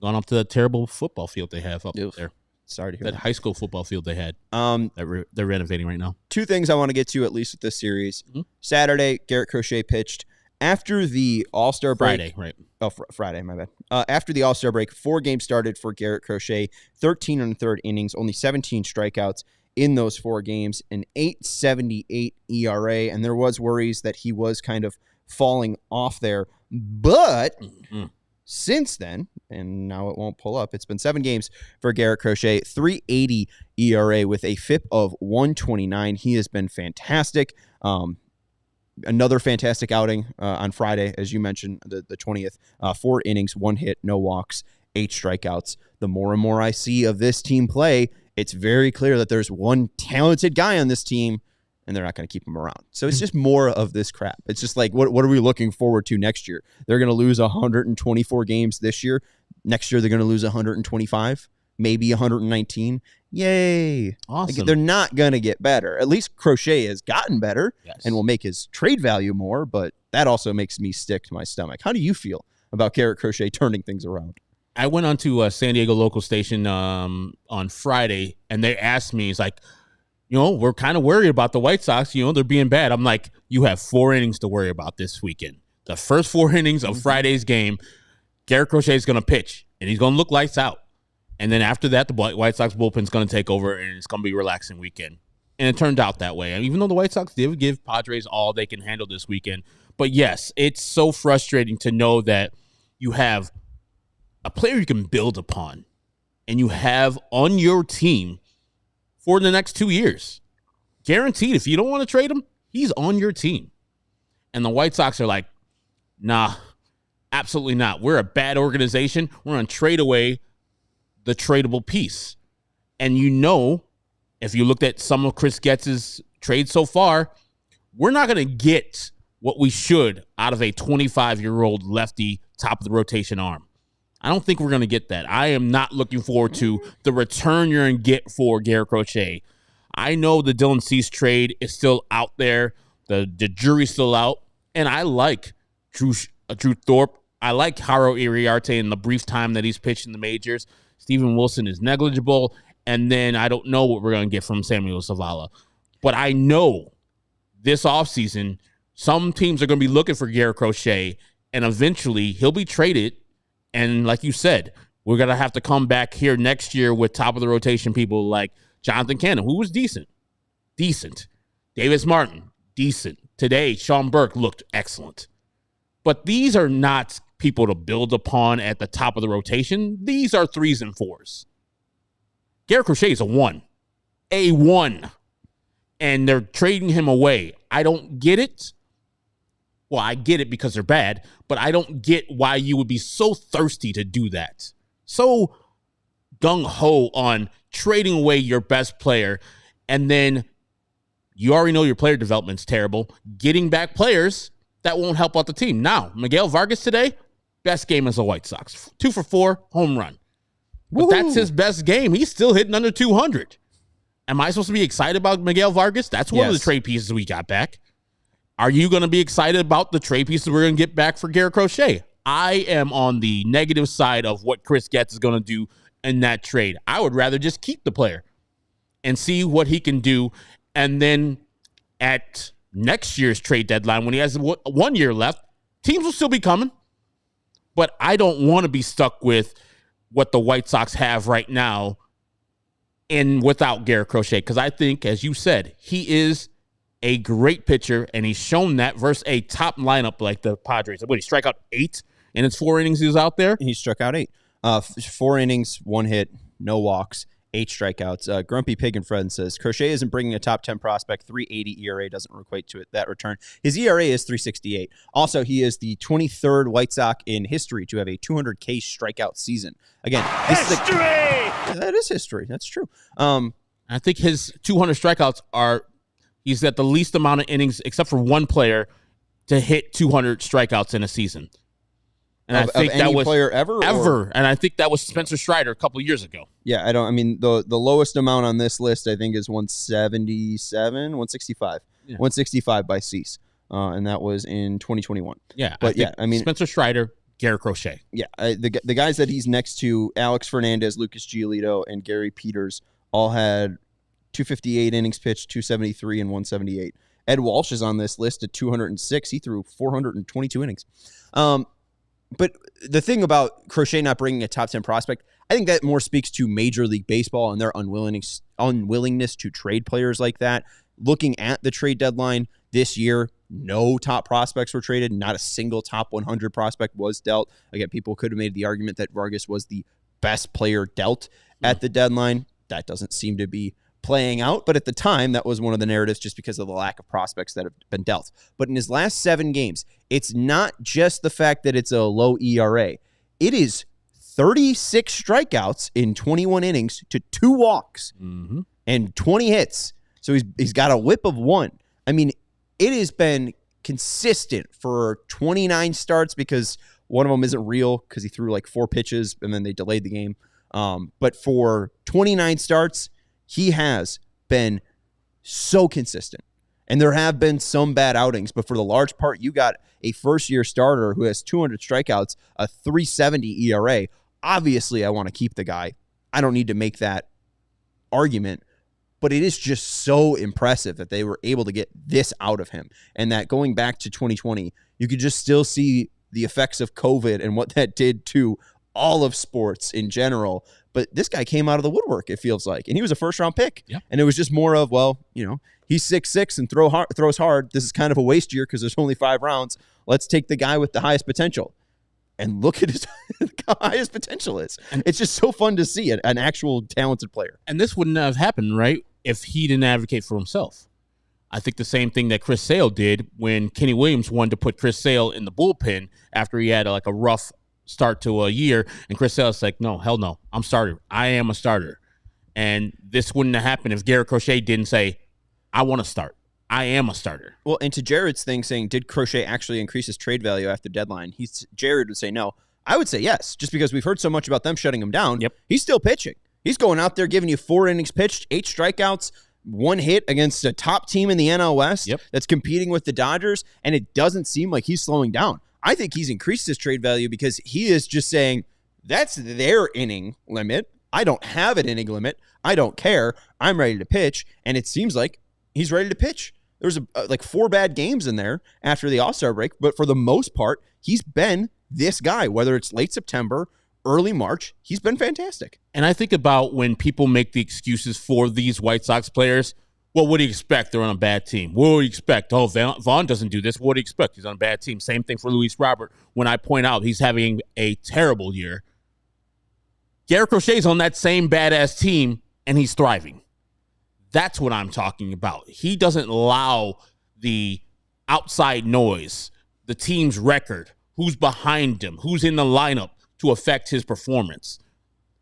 Gone up to that terrible football field they have up there. Sorry to hear that high school football field they had. They're renovating right now. 2 things I want to get to at least with this series. Mm-hmm. Saturday, Garrett Crochet pitched after the All-Star break. Friday, right? Oh, Friday, my bad. After the All-Star break, 4 games started for Garrett Crochet, 13 and a third innings, only 17 strikeouts in those 4 games, an 8.78 ERA, and there was worries that he was kind of falling off there. But since then, and now it won't pull up, it's been 7 games for Garrett Crochet, 3.80 ERA with a FIP of 129. He has been fantastic. Another fantastic outing on Friday, as you mentioned, the 20th. 4 innings, 1 hit, no walks, 8 strikeouts. The more and more I see of this team play, it's very clear that there's one talented guy on this team, and they're not going to keep him around. So it's just more of this crap. It's just like, what are we looking forward to next year? They're going to lose 124 games this year. Next year, they're going to lose 125, maybe 119. Yay. Awesome. Like, they're not going to get better. At least Crochet has gotten better and will make his trade value more, but that also makes me sick to my stomach. How do you feel about Garrett Crochet turning things around? I went onto a San Diego local station on Friday, and they asked me, it's like, we're kind of worried about the White Sox. They're being bad. I'm like, you have 4 innings to worry about this weekend. The first 4 innings of Friday's game, Garrett Crochet is going to pitch, and he's going to look lights out. And then after that, the White Sox bullpen is going to take over, and it's going to be a relaxing weekend. And it turned out that way. And even though the White Sox did give Padres all they can handle this weekend. But, yes, it's so frustrating to know that you have a player you can build upon and you have on your team for the next 2 years. Guaranteed, if you don't want to trade him, he's on your team. And the White Sox are like, nah, absolutely not. We're a bad organization. We're going to trade away the tradable piece. And if you looked at some of Chris Getz's trades so far, we're not going to get what we should out of a 25-year-old lefty top of the rotation arm. I don't think we're going to get that. I am not looking forward to the return you're going to get for Garrett Crochet. I know the Dylan Cease trade is still out there. The jury's still out. And I like Drew Thorpe. I like Haro Iriarte in the brief time that he's pitched in the majors. Steven Wilson is negligible. And then I don't know what we're going to get from Samuel Zavala. But I know this offseason, some teams are going to be looking for Garrett Crochet, and eventually he'll be traded. And like you said, we're going to have to come back here next year with top-of-the-rotation people like Jonathan Cannon, who was decent. Davis Martin, decent. Today, Sean Burke looked excellent. But these are not people to build upon at the top of the rotation. These are 3s and 4s. Garrett Crochet is a 1. A 1. And they're trading him away. I don't get it. Well, I get it because they're bad, but I don't get why you would be so thirsty to do that. So gung-ho on trading away your best player, and then you already know your player development's terrible. Getting back players, that won't help out the team. Now, Miguel Vargas today, best game as a White Sox. 2 for 4, home run. But that's his best game. He's still hitting under 200. Am I supposed to be excited about Miguel Vargas? That's one of the trade pieces we got back. Are you going to be excited about the trade pieces we're going to get back for Garrett Crochet? I am on the negative side of what Chris Getz is going to do in that trade. I would rather just keep the player and see what he can do. And then at next year's trade deadline, when he has 1 year left, teams will still be coming. But I don't want to be stuck with what the White Sox have right now and without Garrett Crochet, because I think, as you said, he is a great pitcher, and he's shown that versus a top lineup like the Padres. What, he struck out 8 in his 4 innings he was out there? He struck out 8. 4 innings, 1 hit, no walks, 8 strikeouts. Grumpy Pig and Friend says, Crochet isn't bringing a top 10 prospect. 3.80 ERA doesn't equate to that return. His ERA is 3.68. Also, he is the 23rd White Sox in history to have a 200K strikeout season. Again, that is history. That's true. I think his 200 strikeouts he's got the least amount of innings, except for one player, to hit 200 strikeouts in a season. And I think that was player ever. And I think that was Spencer Strider a couple of years ago. Yeah, the lowest amount on this list I think is 165. Yeah. 165 by Cease. And that was in 2021. Yeah, but Spencer Strider, Garrett Crochet. Yeah, the guys that he's next to, Alex Fernandez, Lucas Giolito, and Gary Peters, all had 258 innings pitched, 273 and 178. Ed Walsh is on this list at 206. He threw 422 innings. But the thing about Crochet not bringing a top 10 prospect, I think that more speaks to Major League Baseball and their unwillingness to trade players like that. Looking at the trade deadline this year, no top prospects were traded. Not a single top 100 prospect was dealt. Again, people could have made the argument that Vargas was the best player dealt at the deadline. That doesn't seem to be playing out, but at the time, that was one of the narratives just because of the lack of prospects that have been dealt. But in his last 7 games, it's not just the fact that it's a low ERA. It is 36 strikeouts in 21 innings to 2 walks and 20 hits. So he's got a whip of 1. I mean, it has been consistent for 29 starts because one of them isn't real because he threw like 4 pitches and then they delayed the game. But for 29 starts, he has been so consistent. And there have been some bad outings, but for the large part, you got a first-year starter who has 200 strikeouts, a 3.70 ERA. Obviously, I want to keep the guy. I don't need to make that argument, but it is just so impressive that they were able to get this out of him. And that going back to 2020, you could just still see the effects of COVID and what that did to all of sports in general. But this guy came out of the woodwork, it feels like. And he was a first-round pick. Yep. And it was just more of, well, he's 6'6" and throws hard. This is kind of a waste year because there's only 5 rounds. Let's take the guy with the highest potential. And look at how high his potential is. And it's just so fun to see an actual talented player. And this wouldn't have happened, right, if he didn't advocate for himself. I think the same thing that Chris Sale did when Kenny Williams wanted to put Chris Sale in the bullpen after he had a rough start to a year, and Chris Sale's like, no, hell no, I'm starter. I am a starter. And this wouldn't have happened if Garrett Crochet didn't say, I want to start. I am a starter. Well, and to Jared's thing saying, did Crochet actually increase his trade value after deadline? Jared would say no. I would say yes, just because we've heard so much about them shutting him down. Yep. He's still pitching. He's going out there giving you 4 innings pitched, 8 strikeouts, 1 hit against a top team in the NL West that's competing with the Dodgers, and it doesn't seem like he's slowing down. I think he's increased his trade value because he is just saying, that's their inning limit. I don't have an inning limit. I don't care. I'm ready to pitch, and it seems like he's ready to pitch. There's 4 bad games in there after the All-Star break, but for the most part, he's been this guy, whether it's late September, early March, he's been fantastic. And I think about when people make the excuses for these White Sox players. Well, what do you expect? They're on a bad team. What do you expect? Oh, Vaughn doesn't do this. What do you expect? He's on a bad team. Same thing for Luis Robert. When I point out he's having a terrible year, Garrett Crochet's on that same badass team, and he's thriving. That's what I'm talking about. He doesn't allow the outside noise, the team's record, who's behind him, who's in the lineup, to affect his performance.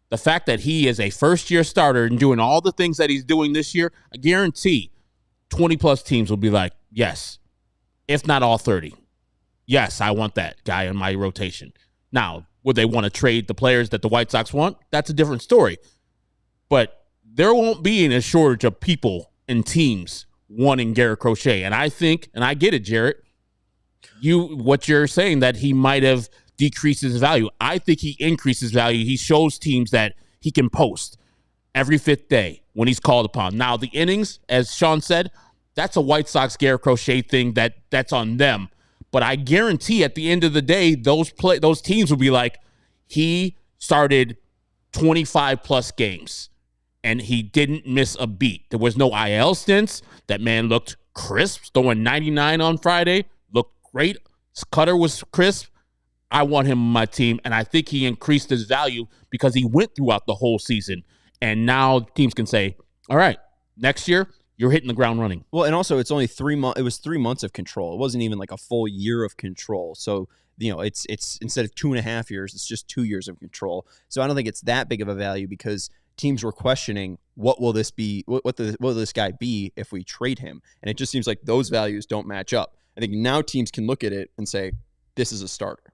The fact that he is a first-year starter and doing all the things that he's doing this year, I guarantee 20-plus teams will be like, yes, if not all 30. Yes, I want that guy in my rotation. Now, Would they want to trade the players that the White Sox want? That's a different story. But there won't be a shortage of people and teams wanting Garrett Crochet. And I think, and I get it, Jarrett, what you're saying that he might have decreased his value. I think he increases value. He shows teams that he can post every fifth day when he's called upon. Now, the innings, as Sean said, that's a White Sox Garrett Crochet thing that's on them. But I guarantee at the end of the day, those teams will be like, he started 25-plus games, and he didn't miss a beat. There was no IL stints. That man looked crisp, throwing 99 on Friday. Looked great. His cutter was crisp. I want him on my team, and I think he increased his value because he went throughout the whole season. And now teams can say, all right, next year, you're hitting the ground running. Well, and also it's only 3 months. It was 3 months of control. It wasn't even like a full year of control. So, it's instead of 2.5 years, it's just 2 years of control. So I don't think it's that big of a value because teams were questioning what will this be? What will this guy be if we trade him? And it just seems like those values don't match up. I think now teams can look at it and say, this is a starter.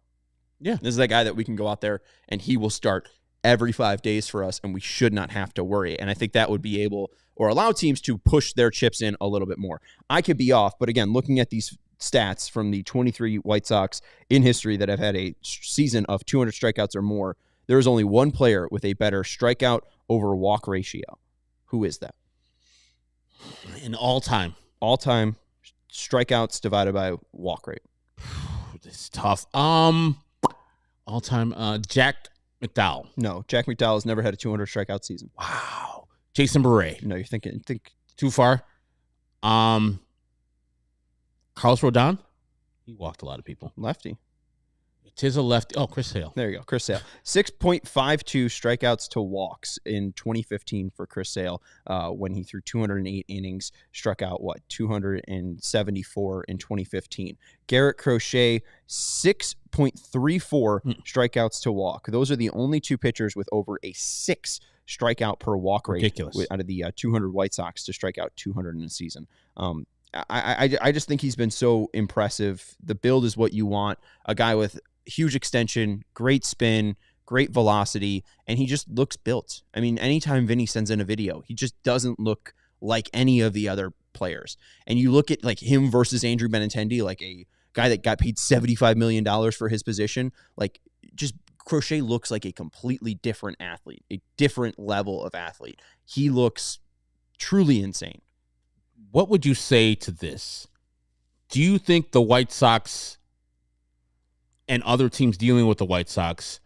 Yeah. This is that guy that we can go out there and he will start every 5 days for us, and we should not have to worry. And I think that would be able or allow teams to push their chips in a little bit more. I could be off, but again, looking at these stats from the 23 White Sox in history that have had a season of 200 strikeouts or more, there is only one player with a better strikeout over walk ratio. Who is that? In all-time strikeouts divided by walk rate. This is tough. All-time, Jack McDowell. No, Jack McDowell has never had a 200 strikeout season. Wow. Jason Beret. No, think too far. Carlos Rodon. He walked a lot of people. Lefty. It is a lefty. Oh, Chris Sale. There you go, Chris Sale. 6.52 strikeouts to walks in 2015 for Chris Sale when he threw 208 innings, struck out, 274 in 2015. Garrett Crochet, 6.34 strikeouts to walk. Those are the only two pitchers with over a 6 strikeout per walk rate. Ridiculous. Out of the 200 White Sox to strike out 200 in a season. I just think he's been so impressive. The build is what you want. A guy with huge extension, great spin, great velocity, and he just looks built. I mean, anytime Vinny sends in a video, he just doesn't look like any of the other players. And you look at like him versus Andrew Benintendi, like a guy that got paid $75 million for his position, like just Crochet looks like a completely different athlete, a different level of athlete. He looks truly insane. What would you say to this? Do you think the White Sox and other teams dealing with the White Sox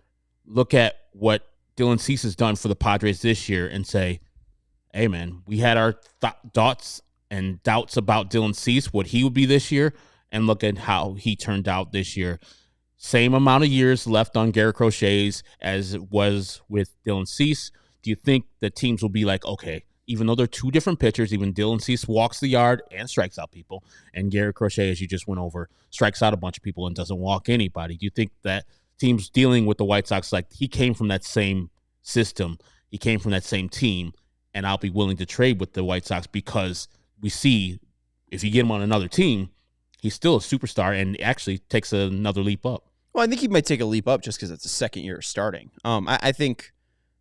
look at what Dylan Cease has done for the Padres this year and say, hey, man, we had our thoughts and doubts about Dylan Cease, what he would be this year, and look at how he turned out this year. Same amount of years left on Garrett Crochet's as it was with Dylan Cease. Do you think that teams will be like, okay, even though they're two different pitchers, even Dylan Cease walks the yard and strikes out people, and Garrett Crochet, as you just went over, strikes out a bunch of people and doesn't walk anybody. Do you think that teams dealing with the White Sox, like he came from that same system, he came from that same team, and I'll be willing to trade with the White Sox because we see if you get him on another team, he's still a superstar and actually takes another leap up. Well, I think he might take a leap up just because it's the second year starting. I think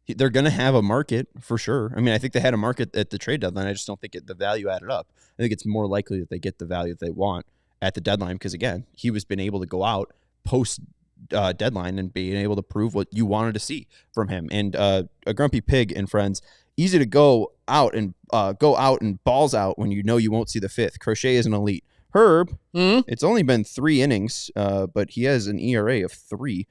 they're going to have a market for sure. I mean, I think they had a market at the trade deadline. I just don't think the value added up. I think it's more likely that they get the value that they want at the deadline because, again, he was been able to go out post deadline and being able to prove what you wanted to see from him. And a grumpy pig and friends, easy to go out and balls out when you know you won't see the fifth. Crochet is an elite. Herb, It's only been 3 innings, but he has an ERA of 3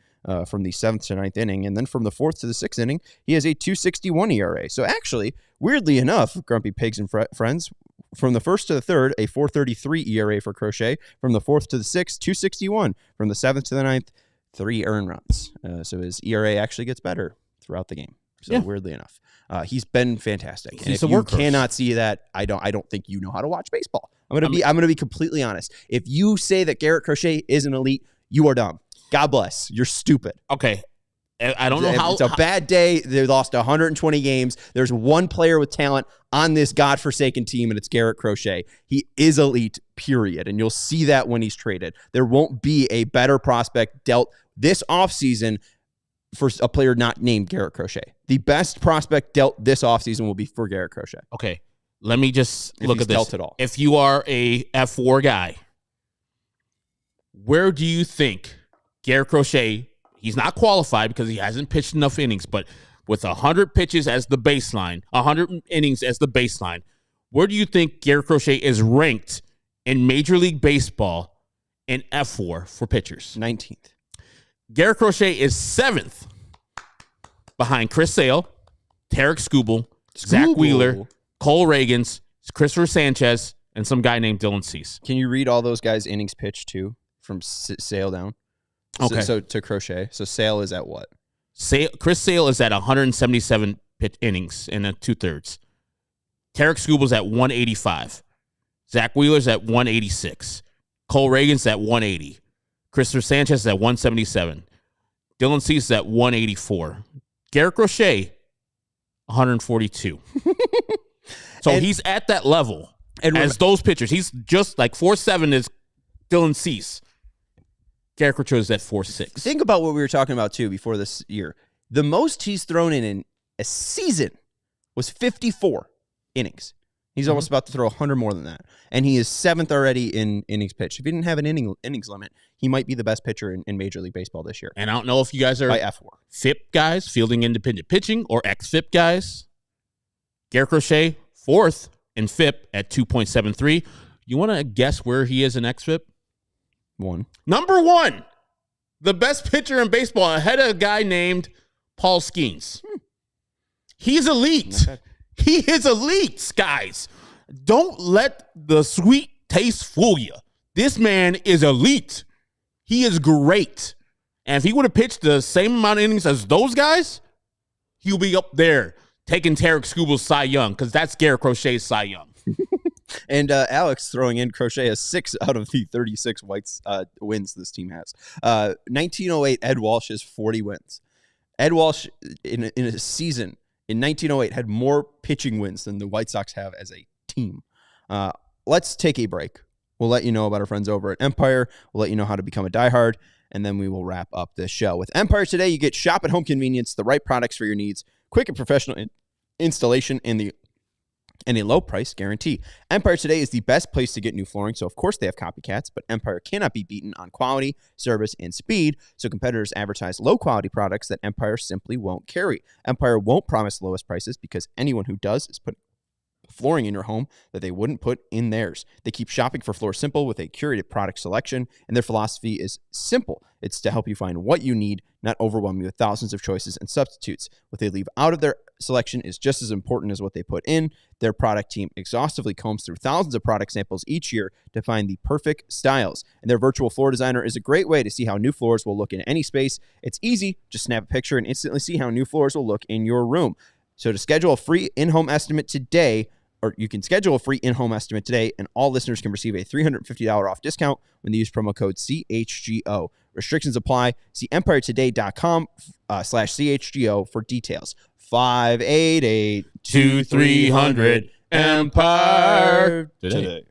from the 7th to 9th inning. And then from the 4th to the 6th inning, he has a 2.61 ERA. So actually, weirdly enough, grumpy pigs and friends, from the 1st to the 3rd, a 4.33 ERA for Crochet. From the 4th to the 6th, 2.61. From the 7th to the 9th, 3 earned runs. So his ERA actually gets better throughout the game. So weirdly enough, he's been fantastic. He's and a if you cannot see that, I don't think you know how to watch baseball. I'm gonna be completely honest. If you say that Garrett Crochet is an elite, you are dumb. God bless. You're stupid. Okay. I don't know how. It's a bad day. They lost 120 games. There's one player with talent on this godforsaken team, and it's Garrett Crochet. He is elite, period. And you'll see that when he's traded. There won't be a better prospect dealt this offseason for a player not named Garrett Crochet. The best prospect dealt this offseason will be for Garrett Crochet. Okay, let me just look at this. Dealt at all. If you are a F4 guy, where do you think Garrett Crochet, he's not qualified because he hasn't pitched enough innings, but with 100 pitches as the baseline, 100 innings as the baseline, where do you think Garrett Crochet is ranked in Major League Baseball in F4 for pitchers? 19th. Garrett Crochet is 7th behind Chris Sale, Tarek Skubal, Zach Wheeler, Cole Reagans, Christopher Sanchez, and some guy named Dylan Cease. Can you read all those guys' innings pitched too from Sale down? Okay. So to Crochet. So Sale is at what? Chris Sale is at 177 innings in 2/3. Tarek Skubal's at 185. Zach Wheeler's at 186. Cole Reagans at 180. Christopher Sanchez is at 177. Dylan Cease is at 184. Garrett Crochet, 142. So he's at that level as those pitchers. He's just like 4.7 is Dylan Cease. Garrett Crochet is at 4.6. Think about what we were talking about, too, before this year. The most he's thrown in a season was 54 innings. He's almost about to throw 100 more than that. And he is 7th already in innings pitched. If he didn't have an innings limit, he might be the best pitcher in Major League Baseball this year. And I don't know if you guys are by F4 FIP guys, fielding independent pitching, or ex-FIP guys. Garrett Crochet, 4th in FIP at 2.73. You want to guess where he is in ex-FIP? 1. Number 1. The best pitcher in baseball ahead of a guy named Paul Skeens. He's elite. Okay. He is elite, guys. Don't let the sweet taste fool you. This man is elite. He is great. And if he would have pitched the same amount of innings as those guys, he'll be up there taking Tarek Skubal's Cy Young, because that's Garrett Crochet's Cy Young. And Alex throwing in Crochet has 6 out of the 36 Whites wins this team has. 1908, Ed Walsh has 40 wins. Ed Walsh, in a season in 1908, had more pitching wins than the White Sox have as a team. Let's take a break. We'll let you know about our friends over at Empire. We'll let you know how to become a diehard, and then we will wrap up this show. With Empire today, you get shop at home convenience, the right products for your needs, quick and professional installation, and a low price guarantee. Empire today is the best place to get new flooring, so of course they have copycats, but Empire cannot be beaten on quality, service, and speed, so competitors advertise low-quality products that Empire simply won't carry. Empire won't promise the lowest prices, because anyone who does is putting flooring in your home that they wouldn't put in theirs. They keep shopping for Floor Simple with a curated product selection, and their philosophy is simple. It's to help you find what you need, not overwhelm you with thousands of choices and substitutes. What they leave out of their selection is just as important as what they put in. Their product team exhaustively combs through thousands of product samples each year to find the perfect styles. And their virtual floor designer is a great way to see how new floors will look in any space. It's easy. Just snap a picture and instantly see how new floors will look in your room. So to schedule a free in-home estimate today, or you can schedule a free in-home estimate today, and all listeners can receive a $350 off discount when they use promo code CHGO. Restrictions apply. See empiretoday.com/CHGO for details. 588-2300 Empire Today.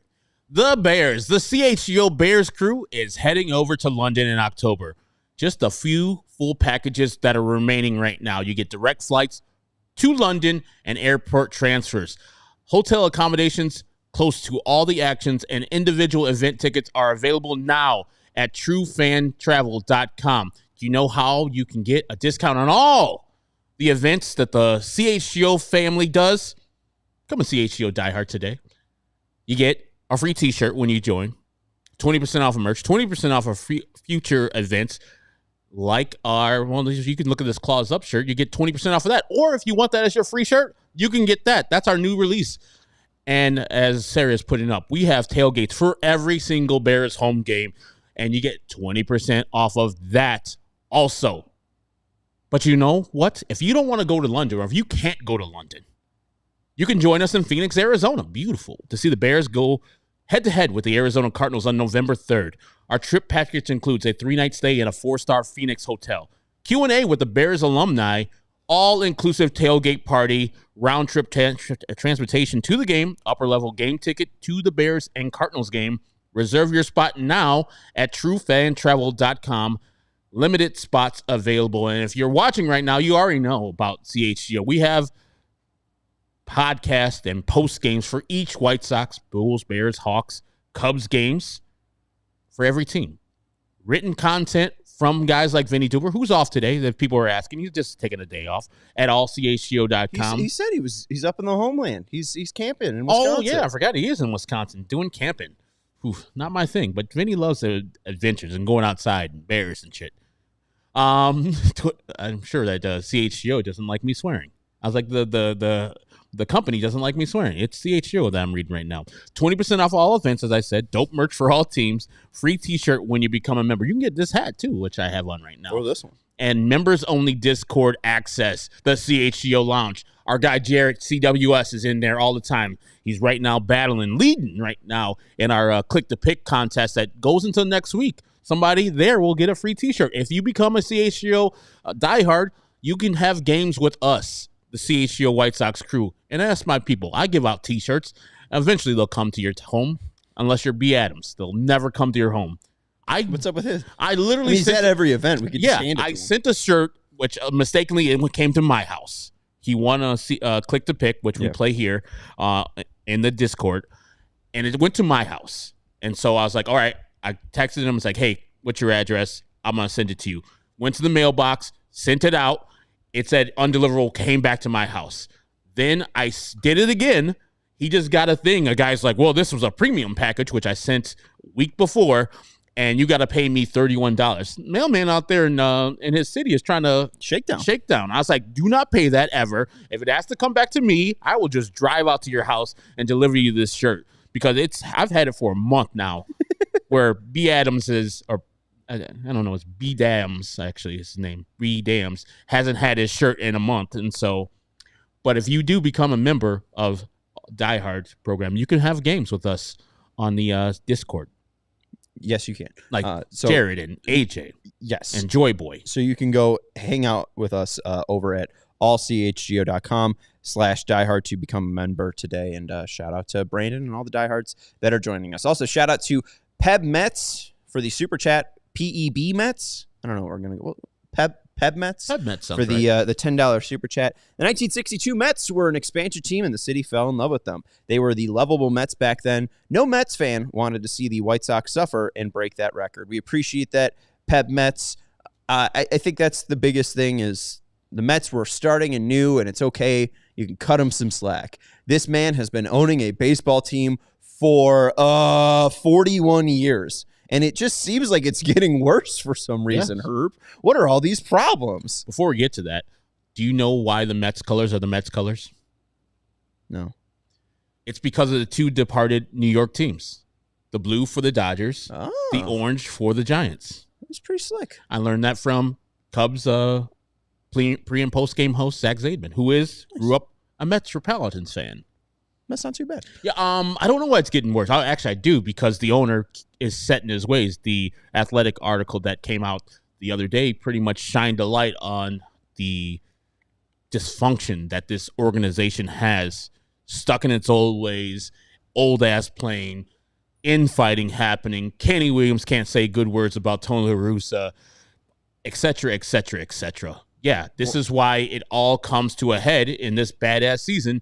The Bears, the CHGO Bears crew is heading over to London in October. Just a few full packages that are remaining right now. You get direct flights to London and airport transfers. Hotel accommodations close to all the actions, and individual event tickets are available now at truefantravel.com. Do you know how you can get a discount on all the events that the CHGO family does? Come and CHGO diehard today. You get a free t-shirt when you join, 20% off of merch, 20% off of future events like you can look at this Claws Up shirt. You get 20% off of that. Or if you want that as your free shirt, you can get that. That's our new release. And as Sarah is putting up, we have tailgates for every single Bears home game, and you get 20% off of that also. But you know what? If you don't want to go to London, or if you can't go to London, you can join us in Phoenix, Arizona. Beautiful to see the Bears go head-to-head with the Arizona Cardinals on November 3rd. Our trip package includes a 3-night stay in a 4-star Phoenix hotel, Q&A with the Bears alumni, all-inclusive tailgate party, round-trip transportation to the game, upper-level game ticket to the Bears and Cardinals game. Reserve your spot now at truefantravel.com. limited spots available. And if you're watching right now, you already know about CHGO. We have podcast and post games for each White Sox, Bulls, Bears, Hawks, Cubs games for every team. Written content from guys like Vinny Duber, who's off today, that people are asking. He's just taking a day off at allchgo.com. He said he's up in the homeland. He's camping in Wisconsin. Oh, yeah, I forgot he is in Wisconsin doing camping. Oof, not my thing, but Vinny loves the adventures and going outside and bears and shit. I'm sure that CHGO doesn't like me swearing. I was like, the company doesn't like me swearing. It's CHGO that I'm reading right now. 20% off all events, as I said. Dope merch for all teams. Free t-shirt when you become a member. You can get this hat, too, which I have on right now. Or this one. And members-only Discord access, the CHGO Lounge. Our guy Jarrett, CWS, is in there all the time. He's right now leading right now in our Click to Pick contest that goes until next week. Somebody there will get a free t-shirt. If you become a CHGO diehard, you can have games with us, the CHGO White Sox crew. And that's my people. I give out t-shirts. Eventually, they'll come to your home, unless you're B. Adams. They'll never come to your home. What's up with his? I literally he's at every event. We could just hand it to him. Sent a shirt, which mistakenly it came to my house. He won a Click to Pick, which we play here in the Discord, and it went to my house. And so I was like, all right. I texted him. I was like, hey, what's your address? I'm going to send it to you. Went to the mailbox, sent it out. It said undeliverable, came back to my house. Then I did it again. He just got a thing. A guy's like, well, this was a premium package, which I sent week before, and you got to pay me $31. Mailman out there in his city is trying to shakedown. I was like, do not pay that ever. If it has to come back to me, I will just drive out to your house and deliver you this shirt, because I've had it for a month now. Where B. Adams is, or I don't know, it's B. Dams, actually, his name. B. Dams hasn't had his shirt in a month. And so, but if you do become a member of Die Hard program, you can have games with us on the Discord. Yes, you can. Like Jared and AJ. Yes. And Joy Boy. So you can go hang out with us over at allchgo.com/diehard to become a member today. And shout out to Brandon and all the diehards that are joining us. Also, shout out to Peb Mets for the super chat. PEB Mets. I don't know what we're going to go. Peb Mets. Peb Mets for the $10 super chat. The 1962 Mets were an expansion team, and the city fell in love with them. They were the lovable Mets back then. No Mets fan wanted to see the White Sox suffer and break that record. We appreciate that, Peb Mets. I think that's the biggest thing is the Mets were starting and new, and it's okay. You can cut them some slack. This man has been owning a baseball team for 41 years. And it just seems like it's getting worse for some reason, Herb. What are all these problems? Before we get to that, do you know why the Mets colors are the Mets colors? No. It's because of the two departed New York teams. The blue for the Dodgers, the orange for the Giants. That's pretty slick. I learned that from Cubs pre- and post-game host Zach Zaidman, who grew up a Metropolitans fan. That's not too bad. Yeah, I don't know why it's getting worse. I do, because the owner is set in his ways. The Athletic article that came out the other day pretty much shined a light on the dysfunction that this organization has, stuck in its old ways, old-ass playing, infighting happening. Kenny Williams can't say good words about Tony La Russa, et cetera, et cetera, et cetera. Yeah, this is why it all comes to a head in this badass season,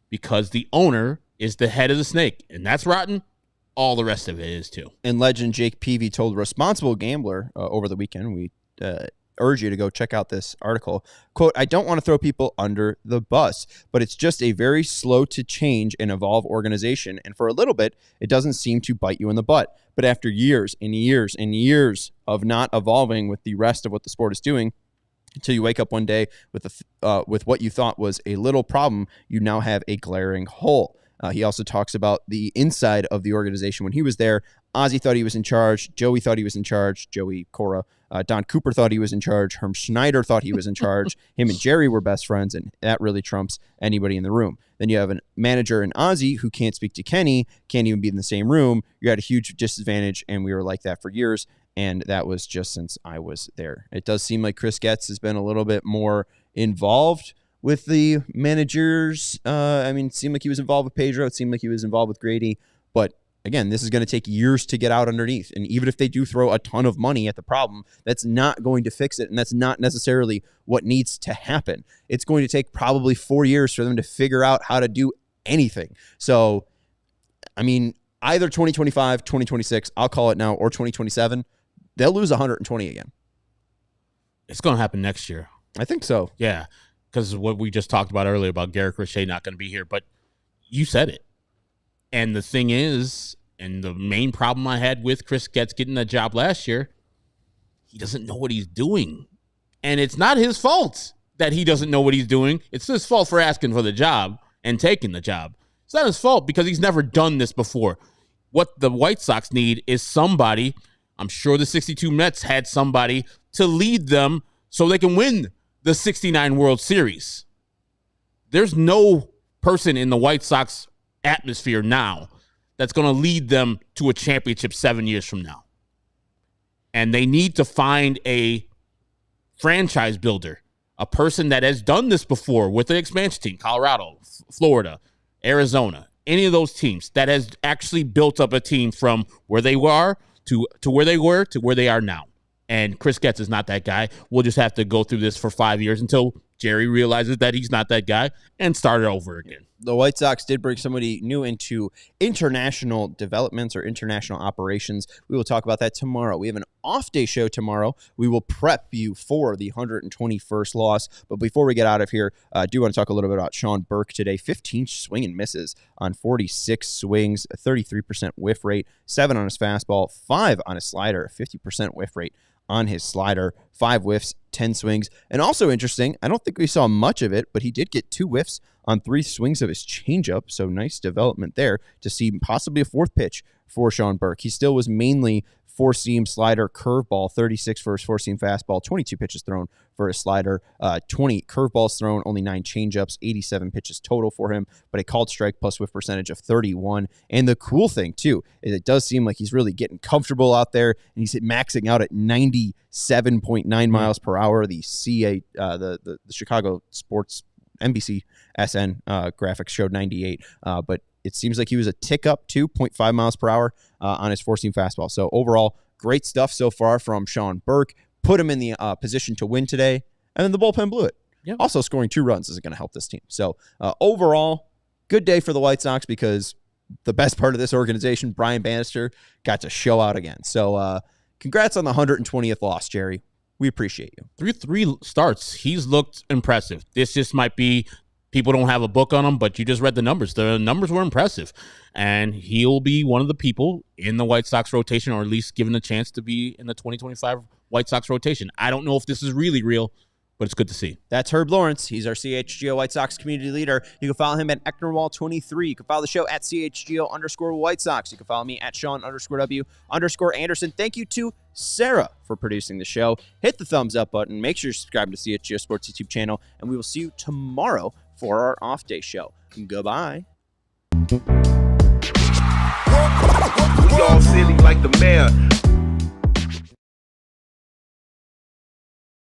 because the owner is the head of the snake, and that's rotten. All the rest of it is too. And legend Jake Peavy told Responsible Gambler over the weekend, we urge you to go check out this article. Quote, I don't want to throw people under the bus, but it's just a very slow to change and evolve organization. And for a little bit, it doesn't seem to bite you in the butt. But after years and years and years of not evolving with the rest of what the sport is doing, until you wake up one day with what you thought was a little problem, you now have a glaring hole. He also talks about the inside of the organization. When he was there, Ozzie thought he was in charge. Joey thought he was in charge. Joey Cora. Don Cooper thought he was in charge. Herm Schneider thought he was in charge. Him and Jerry were best friends, and that really trumps anybody in the room. Then you have a manager in Ozzie who can't speak to Kenny, can't even be in the same room. You're at a huge disadvantage, and we were like that for years. And that was just since I was there. It does seem like Chris Getz has been a little bit more involved with the managers. It seemed like he was involved with Pedro. It seemed like he was involved with Grady. But again, this is going to take years to get out underneath. And even if they do throw a ton of money at the problem, that's not going to fix it. And that's not necessarily what needs to happen. It's going to take probably 4 years for them to figure out how to do anything. So, I mean, either 2025, 2026, I'll call it now, or 2027, they'll lose 120 again. It's going to happen next year. I think so. Yeah, because what we just talked about earlier about Garrett Crochet not going to be here, but you said it. And the thing is, and the main problem I had with Chris Getz getting that job last year, he doesn't know what he's doing. And it's not his fault that he doesn't know what he's doing. It's his fault for asking for the job and taking the job. It's not his fault because he's never done this before. What the White Sox need is somebody, I'm sure the 62 Mets had somebody to lead them so they can win the 69 World Series. There's no person in the White Sox atmosphere now that's going to lead them to a championship 7 years from now. And they need to find a franchise builder, a person that has done this before with the expansion team, Colorado, Florida, Arizona, any of those teams that has actually built up a team from where they were to where they were to where they are now. And Chris Getz is not that guy. We'll just have to go through this for 5 years until Jerry realizes that he's not that guy and start it over again. The White Sox did bring somebody new into international developments or international operations. We will talk about that tomorrow. We have an off-day show tomorrow. We will prep you for the 121st loss. But before we get out of here, I do want to talk a little bit about Sean Burke today. 15 swing and misses on 46 swings, a 33% whiff rate, 7 on his fastball, 5 on his slider, a 50% whiff rate on his slider, 5 whiffs, 10 swings. And also interesting, I don't think we saw much of it, but he did get 2 whiffs on 3 swings of his changeup. So nice development there to see possibly a 4th pitch for Sean Burke. He still was mainly 4-seam slider, curveball, 36 for his 4-seam fastball, 22 pitches thrown for his slider, 20 curveballs thrown, only 9 changeups, 87 pitches total for him, but a called strike plus whiff percentage of 31. And the cool thing, too, is it does seem like he's really getting comfortable out there, and he's maxing out at 97.9 miles per hour. The Chicago Sports NBC SN graphics showed 98, but it seems like he was a tick up to 0.5 miles per hour on his 4-seam fastball. So overall, great stuff so far from Sean Burke. Put him in the position to win today, and then the bullpen blew it. Yep. Also, scoring 2 runs isn't going to help this team. So overall, good day for the White Sox because the best part of this organization, Brian Bannister, got to show out again. So congrats on the 120th loss, Jerry. We appreciate you. 3 starts. He's looked impressive. This just might be people don't have a book on him, but you just read the numbers. The numbers were impressive. And he'll be one of the people in the White Sox rotation, or at least given a chance to be in the 2025 White Sox rotation. I don't know if this is really real, but it's good to see. That's Herb Lawrence. He's our CHGO White Sox community leader. You can follow him at Ecknerwall23. You can follow the show at CHGO_White Sox. You can follow me at Sean_W_Anderson. Thank you to Sarah for producing the show. Hit the thumbs up button. Make sure you're subscribed to CHGO Sports YouTube channel, and we will see you tomorrow for our off-day show. Goodbye. We all silly like the mayor.